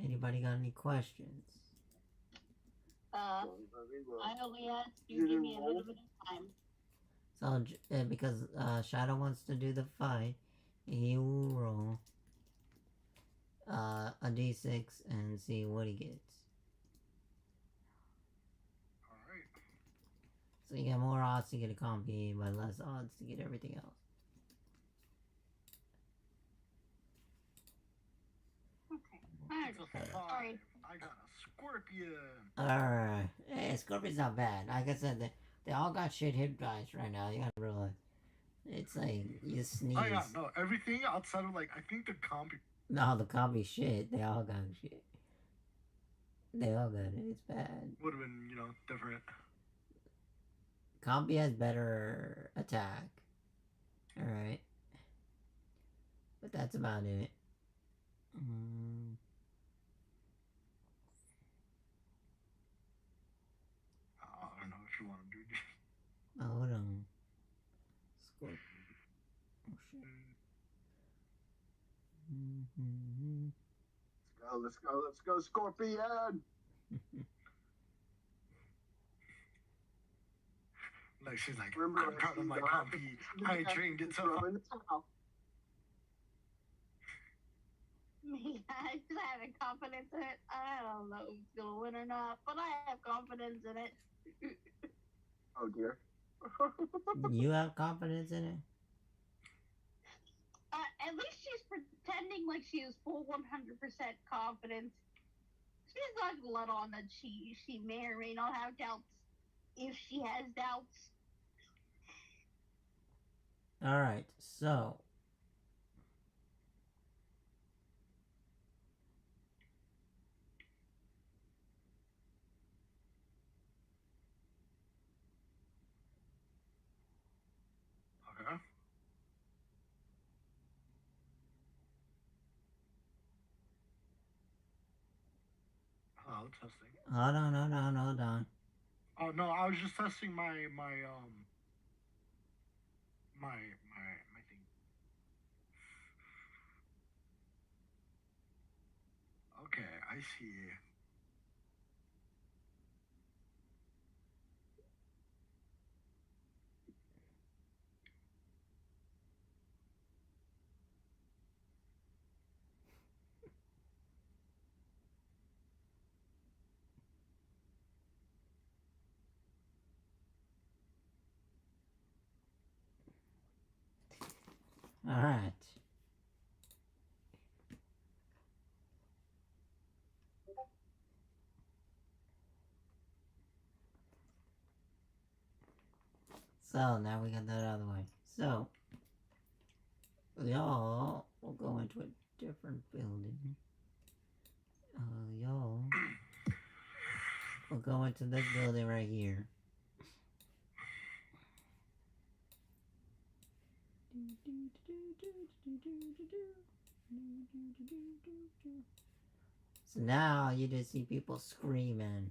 Anybody got any questions? I only asked you give me a little bit of time. So, because Shadow wants to do the fight, he will roll a d6 and see what he gets. Alright. So you got more odds to get a compy, but less odds to get everything else. Okay. Sorry. I got a scorpion. Alright. Hey, Scorpion's not bad. Like I said, they all got shit hit dice right now. You gotta realize. It's like, you sneeze. Oh yeah, no, everything outside of, like, I think the compy. No, the compy shit. They all got shit. They all got it. It's bad. Would have been, different. Compy has better attack. Alright. But that's about it. I don't know if you want to do this. Oh, hold on. Scorpion. Oh, shit. Let's go, Scorpion! Like, she's like, Remember, I'm proud of my compy. I trained it so. Me, I just have confidence in it. I don't know if it's gonna win or not, but I have confidence in it. Oh dear. You have confidence in it? At least she's pretending like she has full 100% confidence. She's not gonna let on that she may or may not have doubts, if she has doubts. Alright, so. Okay. Hello, testing. Hold on. Oh no, I was just testing my thing. Okay, I see. Alright. So now we got that out of the way. So y'all will go into a different building. Y'all will go into this building right here. So now you just see people screaming,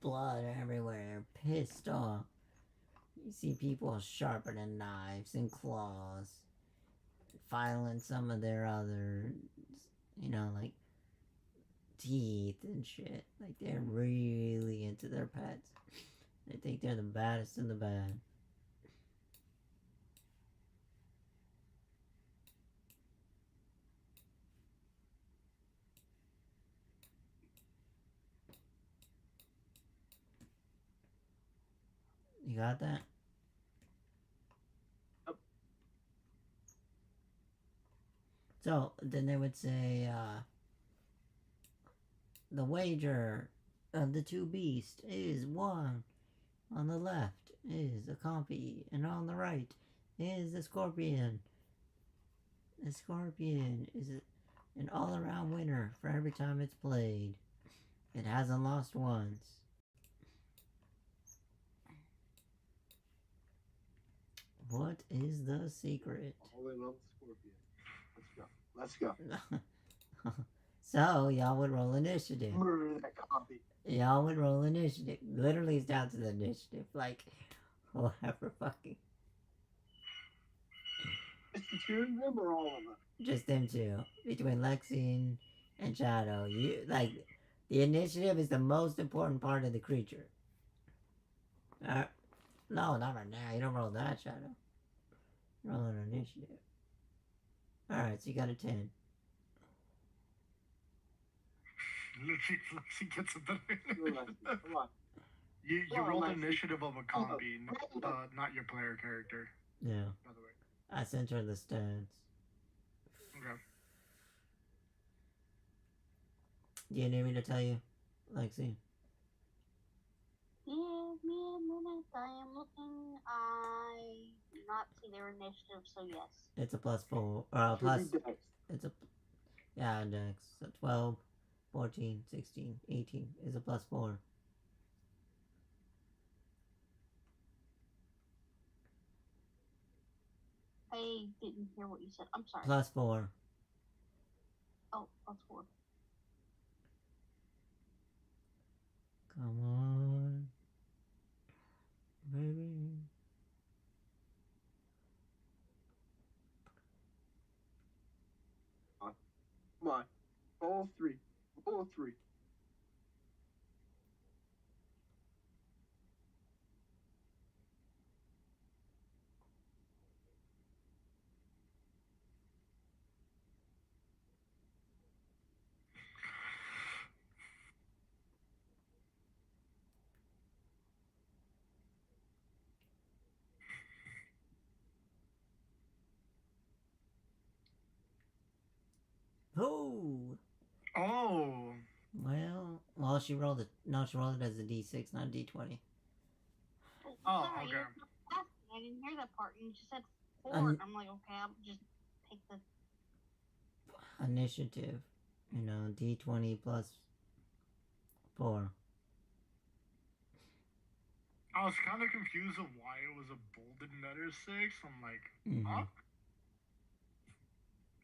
blood everywhere, pissed off. You see people sharpening knives and claws, filing some of their other, like teeth and shit. Like they're really into their pets. They think they're the baddest in the bad. You got that? Yep. So then they would say, the wager of the two beasts is 1. On the left is the compy, and on the right is the scorpion. The scorpion is an all-around winner for every time it's played. It hasn't lost once. What is the secret? All in on the scorpion. Let's go. So, y'all would roll initiative. Murder that copy. Y'all would roll initiative. Literally, it's down to the initiative. Like, whoever fucking. Just the two of them or all of them? Just them two. Between Lexi and Shadow. The initiative is the most important part of the creature. No, not right now. You don't roll that, Shadow. Roll an initiative. Alright, so you got a 10. Lexi gets a better. Come on. You Come on, rolled Lexi. initiative of a combi, not your player character. Yeah. By the way. I sent her the stats. Okay. Do you need me to tell you, Lexi? Give me a minute. I am looking. I do not see their initiative, so yes. It's a +4. Should Plus. be Dex. It's a. Yeah, Dex. So 12, 14, 16, 18 is a +4. I didn't hear what you said. I'm sorry. +4. Oh, +4. Come on. Baby. Come on. Roll 3. Roll 3. Oh. Oh. Well, she rolled it. No, she rolled it as a D6, not a D20. Oh, Oh, sorry, okay. you were asking. I didn't hear that part. You just said 4. I'm like, okay, I'll just take the. Initiative. D20 plus 4. I was kind of confused of why it was a bolded letter 6. I'm like, Mhm. huh?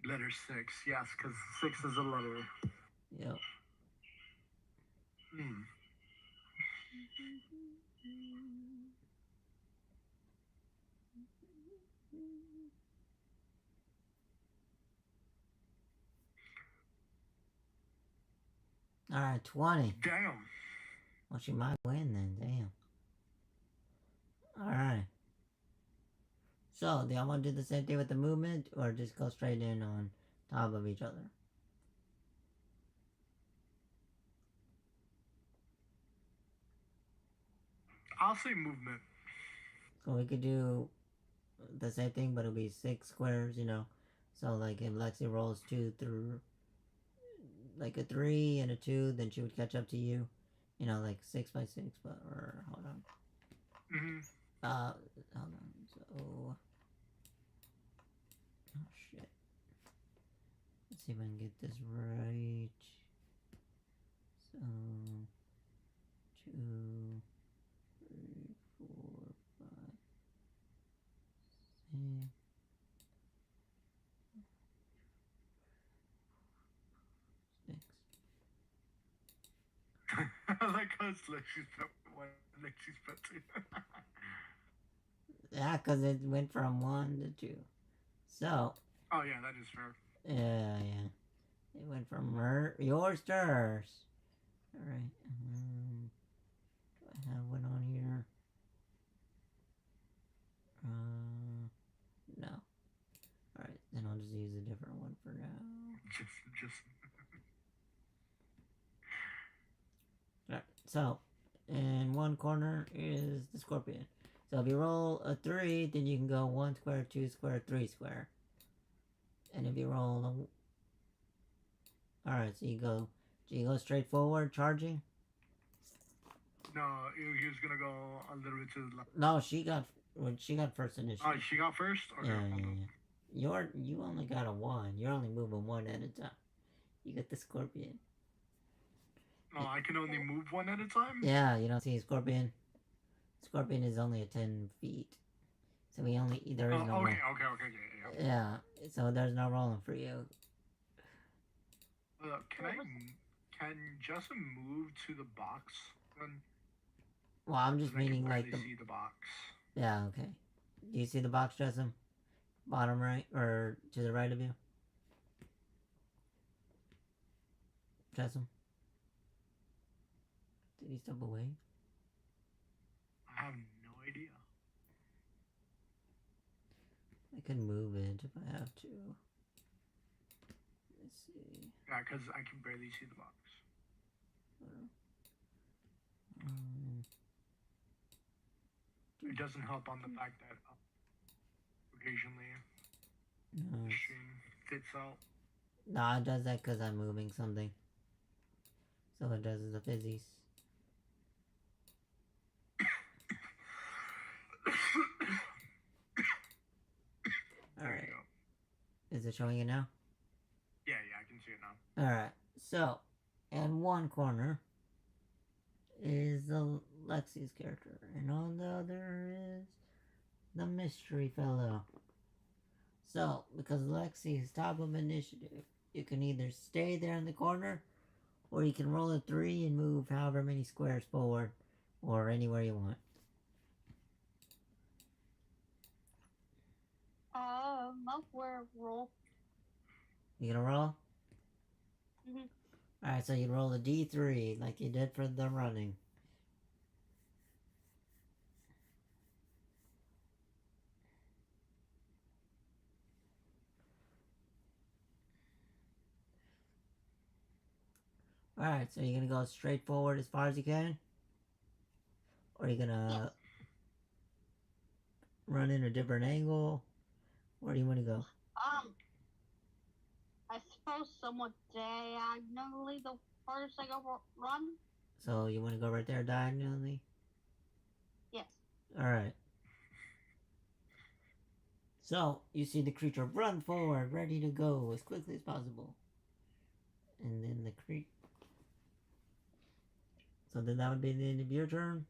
Letter 6, yes, because 6 is a letter. Yep. Hmm. Alright, 20. Damn. Well, she might win then. Damn. Alright. So, do y'all want to do the same thing with the movement, or just go straight in on top of each other? I'll say movement. So we could do the same thing, but it'll be 6 squares, So, like, if Lexi rolls 2 through, like, a 3 and a 2, then she would catch up to you. Like 6 by 6, but, or, hold on. Mm-hmm. Hold on. So, oh shit. Let's see if I can get this right. So, 2, 3, 4, 5, 6. I like how it's Lexi's pet one, Lexi's pet two. Yeah, because it went from 1 to 2. So. Oh yeah, that is fair. Yeah. It went from yours to hers. Alright. Do I have one on here? No. Alright, then I'll just use a different one for now. Just. Alright, so in one corner is the scorpion. So if you roll a 3, then you can go 1 square, 2 square, 3 square. And if you roll a... Alright, so you go straight forward, charging? No, he was gonna go a little bit to the left. No, she got first initiative. Oh, she got first? Okay, yeah. You only got a 1. You're only moving 1 at a time. You get the scorpion. Oh, I can only move 1 at a time? Yeah, you don't see a scorpion? Scorpion is only at 10 feet. So there is no okay, roll. okay, yeah. Yeah, so there's no rolling for you. Can Justin move to the box then? Well, I'm just meaning like see the box. Yeah, okay. Do you see the box, Justin? Bottom right, or to the right of you? Justin? Did he step away? I have no idea. I can move it if I have to. Let's see. Yeah, because I can barely see the box. It doesn't help on the fact that occasionally the stream fits out. No, it does that because I'm moving something. So it does the fizzies. Alright. Is it showing it now? Yeah, I can see it now. Alright, so, in one corner is the Lexi's character, and on the other is the mystery fellow. So, because Lexi is top of initiative, you can either stay there in the corner, or you can roll a 3 and move however many squares forward, or anywhere you want. I'll roll. You gonna roll? Mhm. Alright, so you roll a D3 like you did for the running. Alright, so you're gonna go straight forward as far as you can? Or you're gonna run in a different angle? Where do you want to go? I suppose somewhat diagonally the farthest I go run. So you want to go right there diagonally? Yes. Alright. So, you see the creature run forward, ready to go as quickly as possible. And then the creature... So then that would be the end of your turn?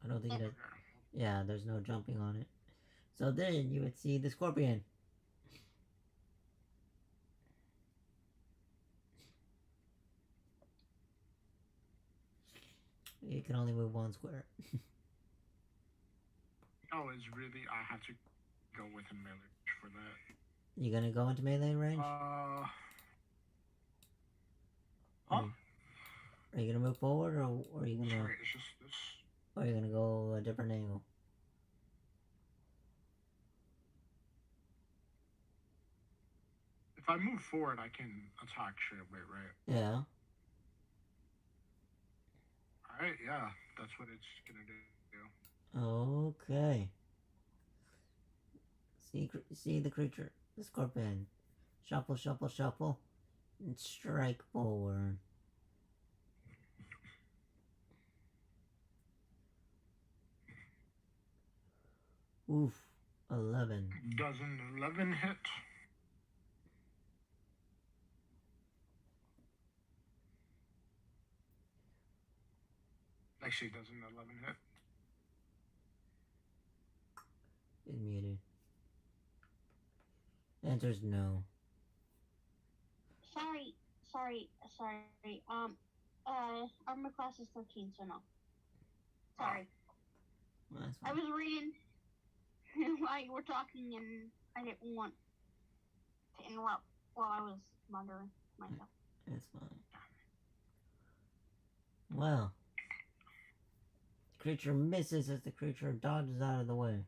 I don't think it is. Yeah, there's no jumping on it. So then you would see the scorpion. You can only move 1 square. Oh, it's really... I have to go with a melee for that. You gonna go into melee range? Huh? Are you gonna move forward, or are you gonna... Sorry, it's just this... Or are you gonna go a different angle? If I move forward, I can attack straight away, right? Yeah. Alright, yeah. That's what it's gonna do. Okay. See the creature, the scorpion. Shuffle, shuffle, shuffle, and strike forward. Oof. 11. Does an 11 hit? Actually, does an 11 hit? It's muted. The answer is no. Sorry. Armor class is 13, so no. Sorry. Well, that's I fine. was reading while you were talking, and I didn't want to interrupt while I was muttering myself. It's fine. Well. The creature misses as the creature dodges out of the way.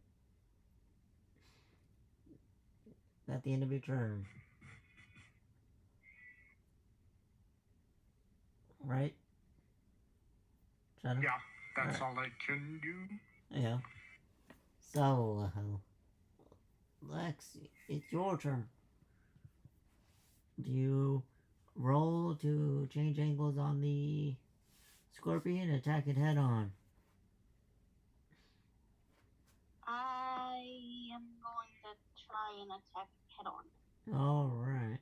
At the end of your turn. Right? Shadow? Yeah, that's all I can do. Yeah. So, Lex, it's your turn. Do you roll to change angles on the scorpion? Attack it head on. I am going to try and attack head on. Alright.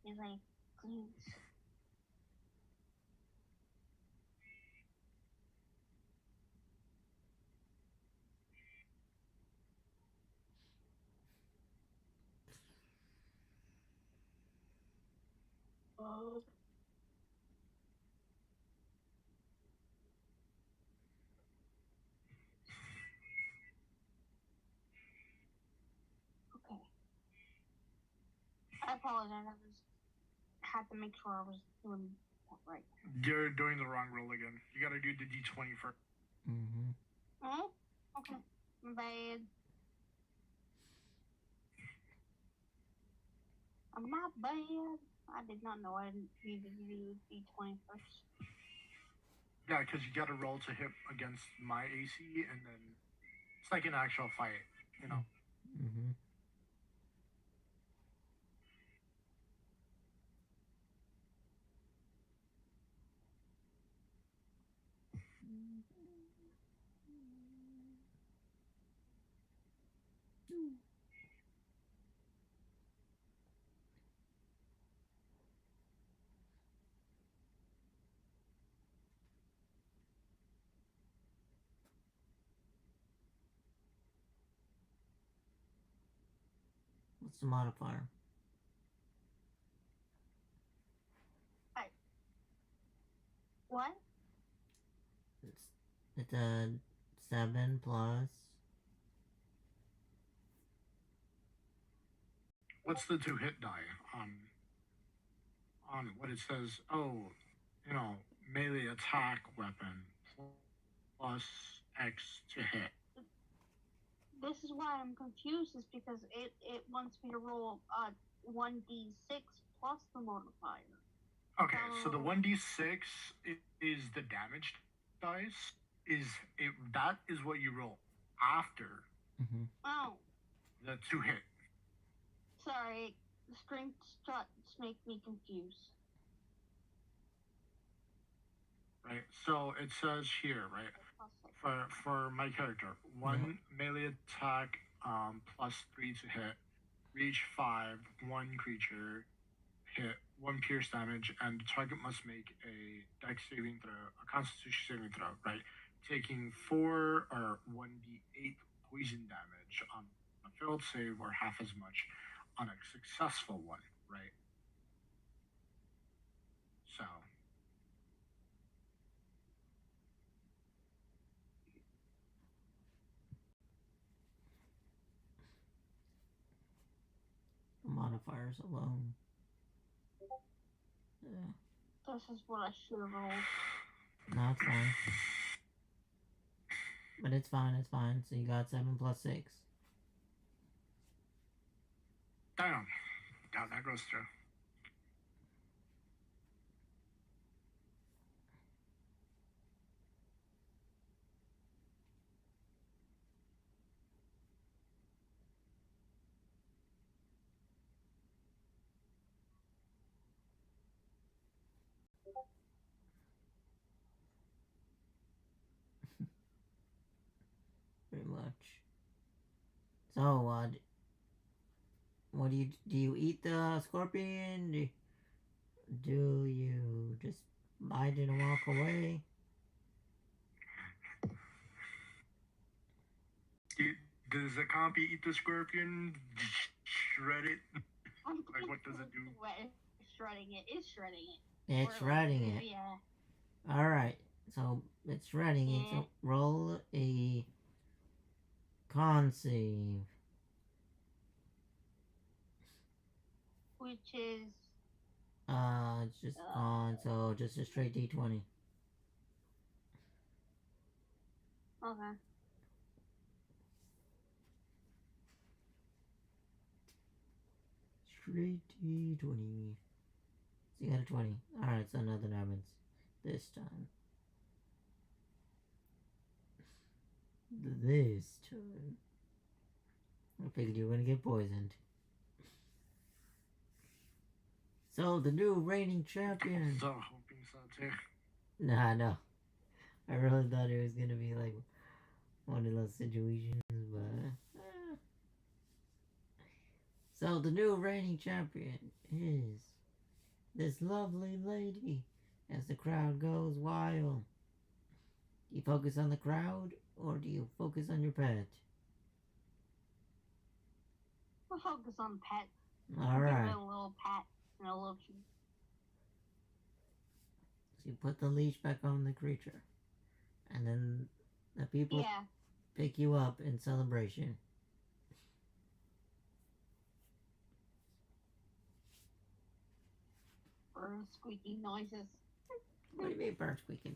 As I glance. Okay. I apologize. I just had to make sure I was doing that right. You're doing the wrong roll again. You gotta do the d20 first. Mm-hmm. Oh? Okay. My bad. I'm not bad. I did not know I needed to do D20 first. Yeah, because you gotta roll to hit against my AC, and then it's like an actual fight, you know? Mm-hmm. What's the modifier? What? It's a 7 plus. What's the 2-hit die on what it says? Oh, you know, melee attack weapon plus X to hit. This is why I'm confused, is because it wants me to roll 1d6 plus the modifier. Okay, so the 1d6 is the damage dice. That is what you roll after Mm-hmm. Oh, the 2-hit. sorry. The screenshots make me confused. Right. So it says here, right, for my character, 1 melee attack plus 3 to hit, reach 5, 1 creature hit, 1 pierce damage, and the target must make a dex saving throw, a constitution saving throw, right? Taking 4 or 1d8 poison damage on a failed save, or half as much on a successful one, right? So The modifiers alone. Yeah. This is what I should have rolled. No, it's fine. But it's fine. So you got 7 plus 6. damn, that goes through. So, what do you eat the scorpion? Do you just bite it and walk away? Does the compy eat the scorpion? Shred it? Like, what does it do? Shredding it. It's shredding it. It's shredding it. Yeah. Alright, so it's shredding it. So roll a con save. Which is... It's just con, so just a straight D20. Okay. Straight D20. So you got a 20. Alright, so nothing happens this time. This time. I figured you were gonna get poisoned. So, the new reigning champion. So hoping so too. Nah, no. I really thought it was gonna be like one of those situations, but... So, the new reigning champion is this lovely lady as the crowd goes wild. Do you focus on the crowd, or do you focus on your pet? We'll focus on pet. Alright. A little pat and a little cheese. So you put the leash back on the creature. And then the people pick you up in celebration. Bird squeaking noises. What do you mean bird squeaking?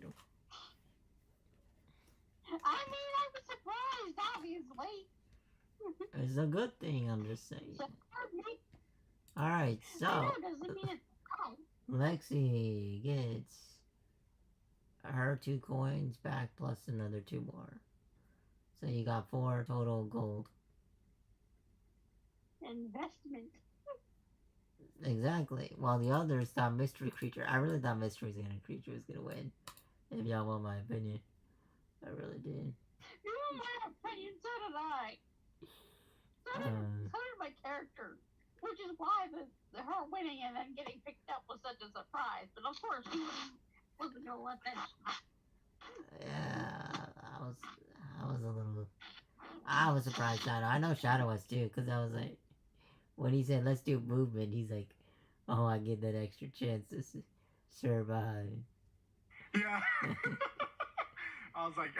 I mean, I was surprised, obviously. It's a good thing, I'm just saying. Alright, so... I know, doesn't mean it's wrong. Lexi gets her 2 coins back plus another 2 more. So you got 4 total gold. Investment. Exactly. While the others thought Mystery Creature... I really thought Mystery Creature was gonna win. If y'all want my opinion. I really did. You want my opinion, so did I. So did my character. Which is why her winning and then getting picked up was such a surprise. But of course, she wasn't gonna let that. Yeah, I was surprised, Shadow. I know Shadow was too, because I was like, when he said let's do movement, he's like, oh, I get that extra chance to survive. Yeah. I was like,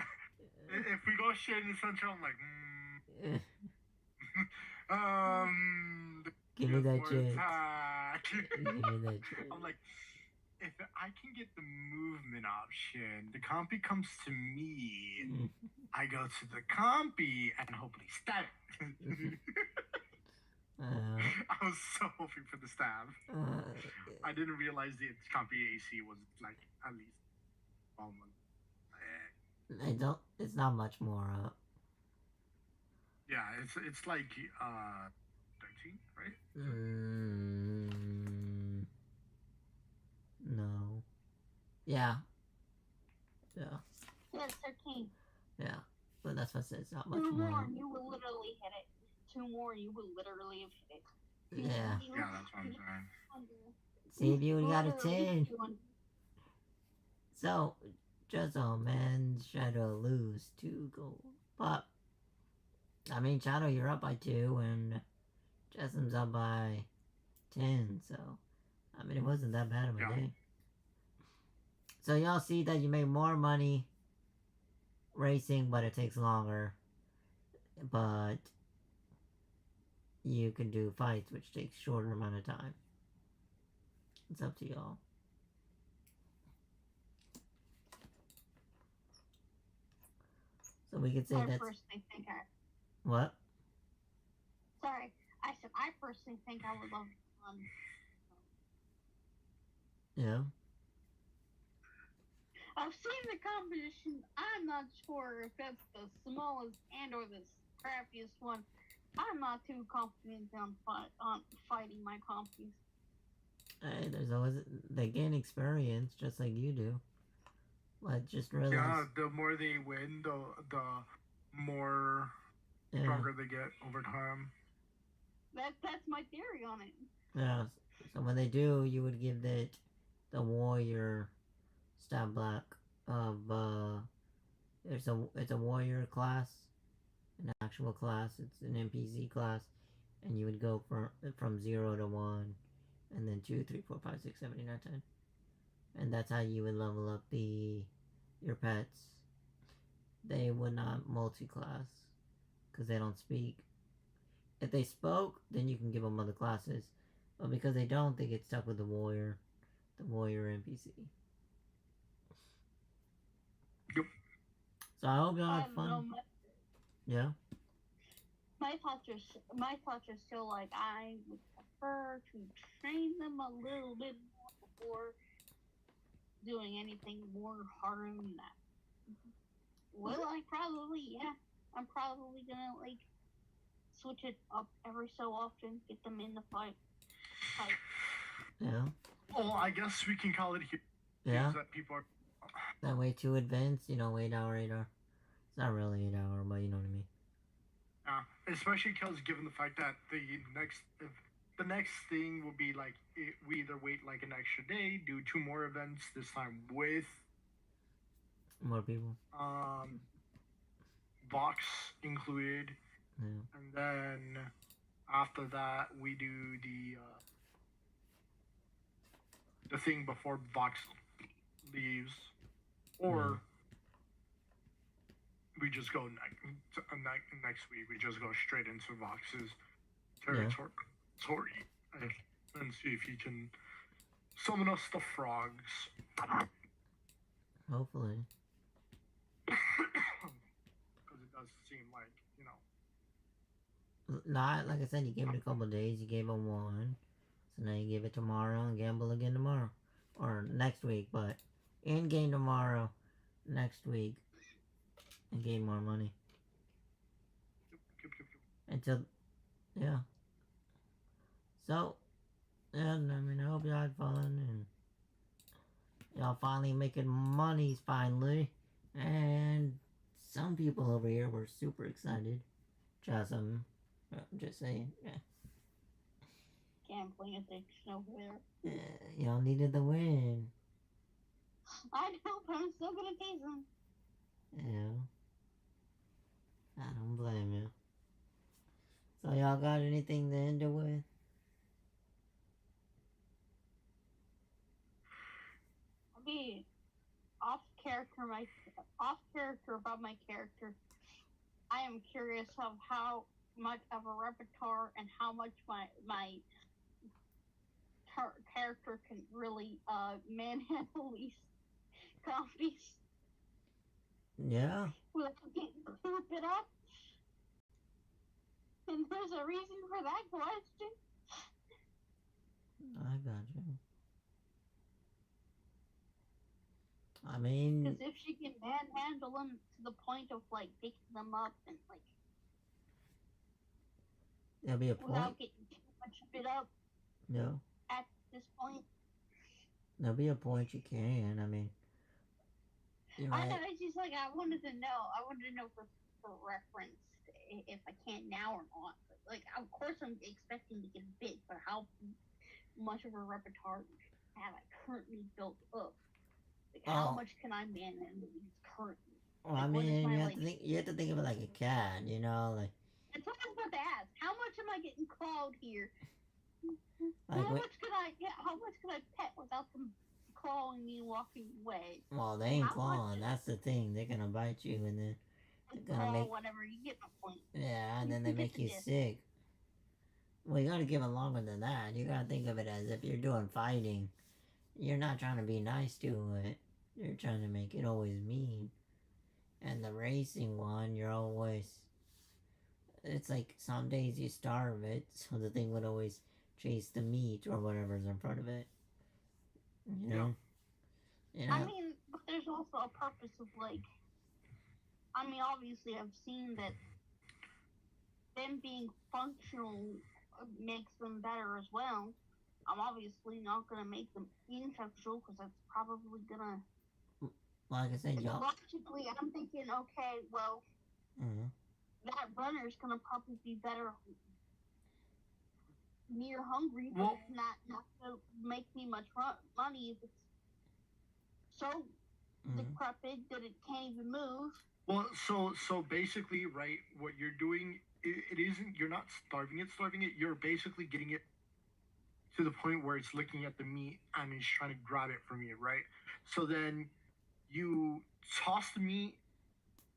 if we go shit in the sunshine, I'm like, give me that chance. Give me that chance. I'm like, if I can get the movement option, the compy comes to me, I go to the compy and hopefully stab it. I was so hoping for the stab. I didn't realize the compy AC was like at least almost. It's not much more up. Yeah, it's like 13, right? No. Yeah. Yeah. Yeah, it's 13. Yeah, but that's what I said. It's not much 2 more. more, you will literally hit it. 2 more, you will literally have hit it. Yeah. Yeah, that's what I'm saying. See if you got a 10. So, Jizzle and Shadow lose 2 gold. But, I mean, Shadow, you're up by 2, and Jessam's up by 10, so, I mean, it wasn't that bad of a day. So, y'all see that you make more money racing, but it takes longer. But, you can do fights, which takes shorter amount of time. It's up to y'all. So we could say that's... What? Sorry, I said I personally think I would love fun. Yeah. I've seen the competition. I'm not sure if that's the smallest and or the crappiest one. I'm not too confident on fighting my compies. Hey, there's always... They gain experience, just like you do. But just realize... Yeah, the more they win, the more Yeah. stronger they get over time. That's my theory on it. Yeah. So when they do, you would give it the warrior stat block of it's a warrior class, an actual class. It's an NPC class, and you would go from 0 to 1, and then 2, 3, 4, 5, 6, 7, 8, 9, 10, and that's how you would level up your pets. They would not multi-class because they don't speak. If they spoke, then you can give them other classes, but because they don't, they get stuck with the warrior NPC. Yep. So I hope y'all had fun. Yeah. My thoughts are still like I would prefer to train them a little bit more before doing anything more harder than that. Will I probably? Yeah, I'm probably gonna like switch it up every so often, get them in the fight. Yeah. Well, I guess we can call it here. Yeah. That people are. That way to advance, 8 hour. It's not really 8 hour, but you know what I mean. Yeah, especially because given the fact that the next thing will be like we either wait like an extra day, do 2 more events this time with more people. Vox included, yeah. And then after that we do the thing before Vox leaves, or we just go next week. We just go straight into Vox's territory and see if he can summon us the frogs. Hopefully. Because it does seem like, Not like I said, you gave it a couple days. You gave it 1, so now you give it tomorrow and gamble again tomorrow, or next week. But in game tomorrow, next week, and gain more money. Until, yeah. So, yeah, I mean, I hope y'all had fun and y'all finally making monies finally. And some people over here were super excited. Try something. I'm just saying, yeah. Gambling addiction over there. Y'all needed the win. I know, but I'm still gonna tease them. Yeah. I don't blame you. So y'all got anything to end it with? I'll be off character about my character. I am curious of how much of a repertoire and how much my character can really manhandle these comedies. Yeah. Will I keep it up? And there's a reason for that question. I got you. I mean, because if she can manhandle them to the point of like picking them up and like there'll be a point. Without getting too much bit up. No. At this point. There'll be a point you can. I mean, you I know. It's just like I wanted to know for reference if I can now or not. But, like, of course, I'm expecting to get bit, but how much of a repertoire have I currently built up? Like, how much can I manhandle these currently? Well, I mean, you have to think of it like a cat, you know, like. That's what I was about to ask. How much am I getting clawed here? Like how much could I pet without them clawing me and walking away? Well, they ain't clawing. That's the thing. They're gonna bite you, and then they're gonna make whatever. You get my point. Yeah, and then they make you sick. Well, you gotta give it longer than that. You gotta think of it as if you're doing fighting. You're not trying to be nice to it. You're trying to make it always mean. And the racing one, you're always. It's like some days you starve it, so the thing would always chase the meat or whatever's in front of it. You know? Yeah. I mean, but there's also a purpose of like. I mean, obviously, I've seen that them being functional makes them better as well. I'm obviously not gonna make them infunctional because that's probably gonna. Like I said, y'all. Logically, I'm thinking, okay, well, that runner's gonna probably be better near hungry, but Well- not gonna make me much money if it's so decrepit that it can't even move. Well, so basically, right? What you're doing, it isn't. You're not starving it. You're basically getting it to the point where it's looking at the meat and it's trying to grab it from you, right? So then you toss the meat.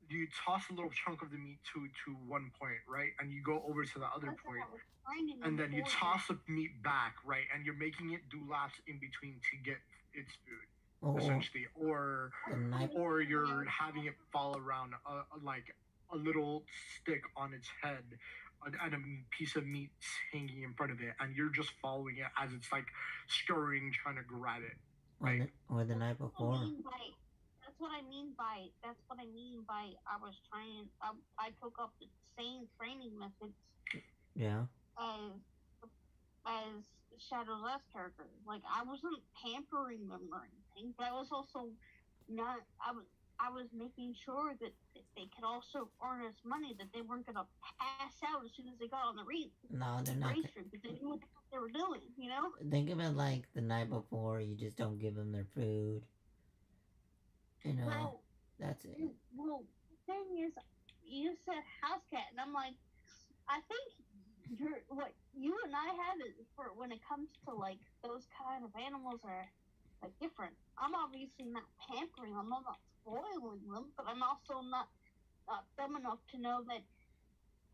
You toss a little chunk of the meat to one point, right? And you go over to the other That's what point, I was finding and then you before. toss the meat back, right? And you're making it do laps in between to get its food, Or essentially, or the night. or you're having it fall around like a little stick on its head and a piece of meat hanging in front of it, and you're just following it as it's like scurrying, trying to grab it. Or the night before. That's what I mean by I took up the same training methods Yeah. as Shadow's last character. Like, I wasn't pampering them or anything, but I was also not. I was making sure that they could also earn us money, that they weren't gonna pass out as soon as they got on the race. No, they're not. Race room, because they knew what the fuck they were doing. You know. Think of it like the night before. You just don't give them their food. You know, Well, that's it. well, the thing is, you said house cat, and I'm like, I think what you and I have is for when it comes to like those kind of animals are like different. I'm obviously not pampering them, I'm not spoiling them, but I'm also not dumb enough to know that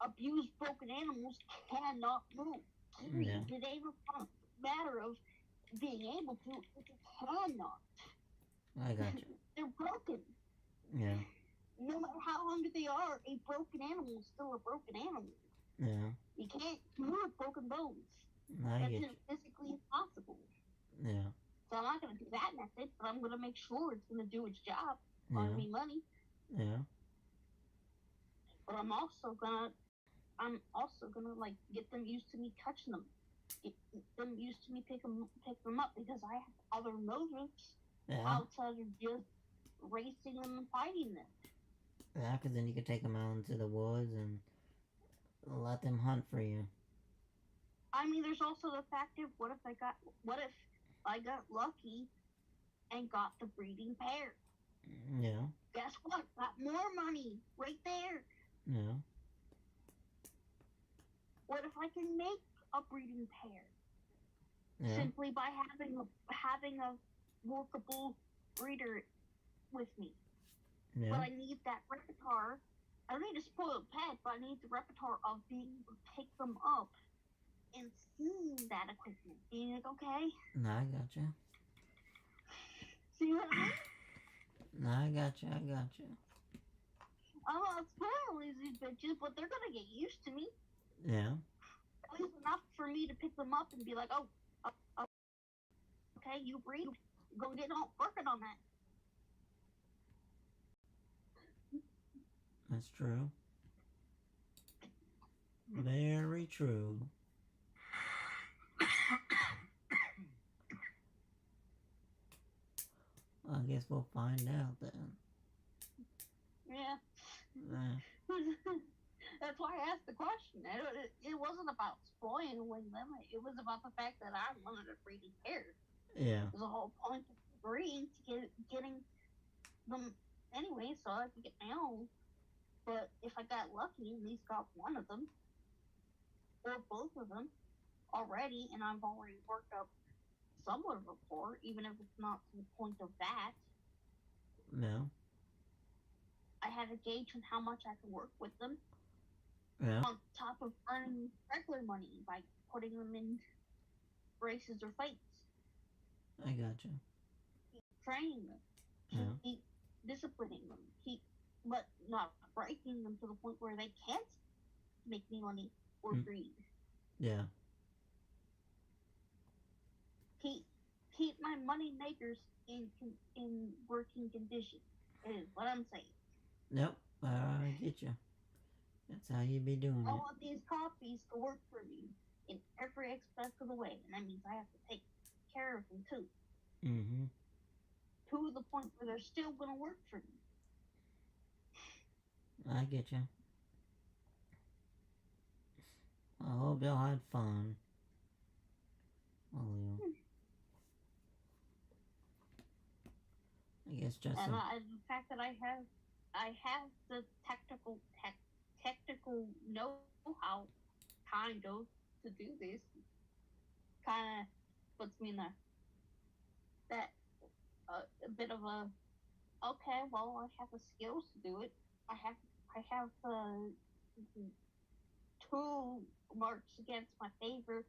abused, broken animals cannot move. Yeah. It ain't a matter of being able to; it cannot. I got you. They're broken. Yeah. No matter how hungry they are, a broken animal is still a broken animal. Yeah. You can't move broken bones. I That's get you. physically impossible. Yeah. So I'm not going to do that method, but I'm going to make sure it's going to do its job, Yeah. earn me money. Yeah. But I'm also gonna like get them used to me touching them, get them used to me pick them up because I have other motives Yeah. outside of just racing them and fighting them. Yeah, because then you could take them out into the woods and let them hunt for you. I mean, there's also the fact of what if I got lucky and got the breeding pair? Yeah. Guess what? Got more money right there. Yeah. What if I can make a breeding pair Yeah. simply by having a workable breeder with me? But Yeah. I need that repertoire. I don't need a spoiled pet, but I need the repertoire of being able to pick them up and seeing that equipment. Being like, okay, No, I got you. see what I mean? No, I got you. I got you. I'm not spoiling these bitches, but they're gonna get used to me. Yeah. At least enough for me to pick them up and be like, oh, okay, you breed. Go get on working on that. That's true. Very true. I guess we'll find out then. Yeah. Yeah. That's why I asked the question. It wasn't about spoiling them. It was about the fact that I wanted a breeding pair. Yeah. It was the whole point of breeding to getting them anyway, so I could get my own. But if I got lucky and at least got one of them, or both of them, already, and I've already worked up somewhat of a rapport, even if it's not to the point of that, No. I have a gauge on how much I can work with them. Yeah. On top of earning regular money by putting them in races or fights. I got you. Keep training them. Keep disciplining them. But not breaking them to the point where they can't make me money or breed. Yeah. Keep my money makers in working condition. Is what I'm saying. Nope. I get you. That's how you be doing I it. want these copies to work for me in every aspect of the way, and that means I have to take care of them too. Mm-hmm. To the point where they're still gonna work for me. I get you. hope y'all had fun. Well, I guess just and the fact that I have the technical know-how, kind of, to do this, kind of puts me in that a bit of a, okay, well, I have the skills to do it. I have two marks against my favor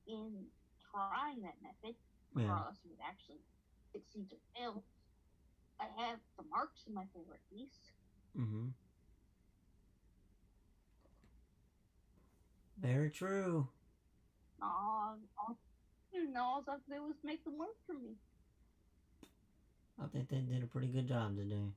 in trying that method, regardless if it actually succeeds or fails. I have the marks in my favor at least. Mm-hmm. Very true. All I have to do was make them work for me. I think they did a pretty good job today.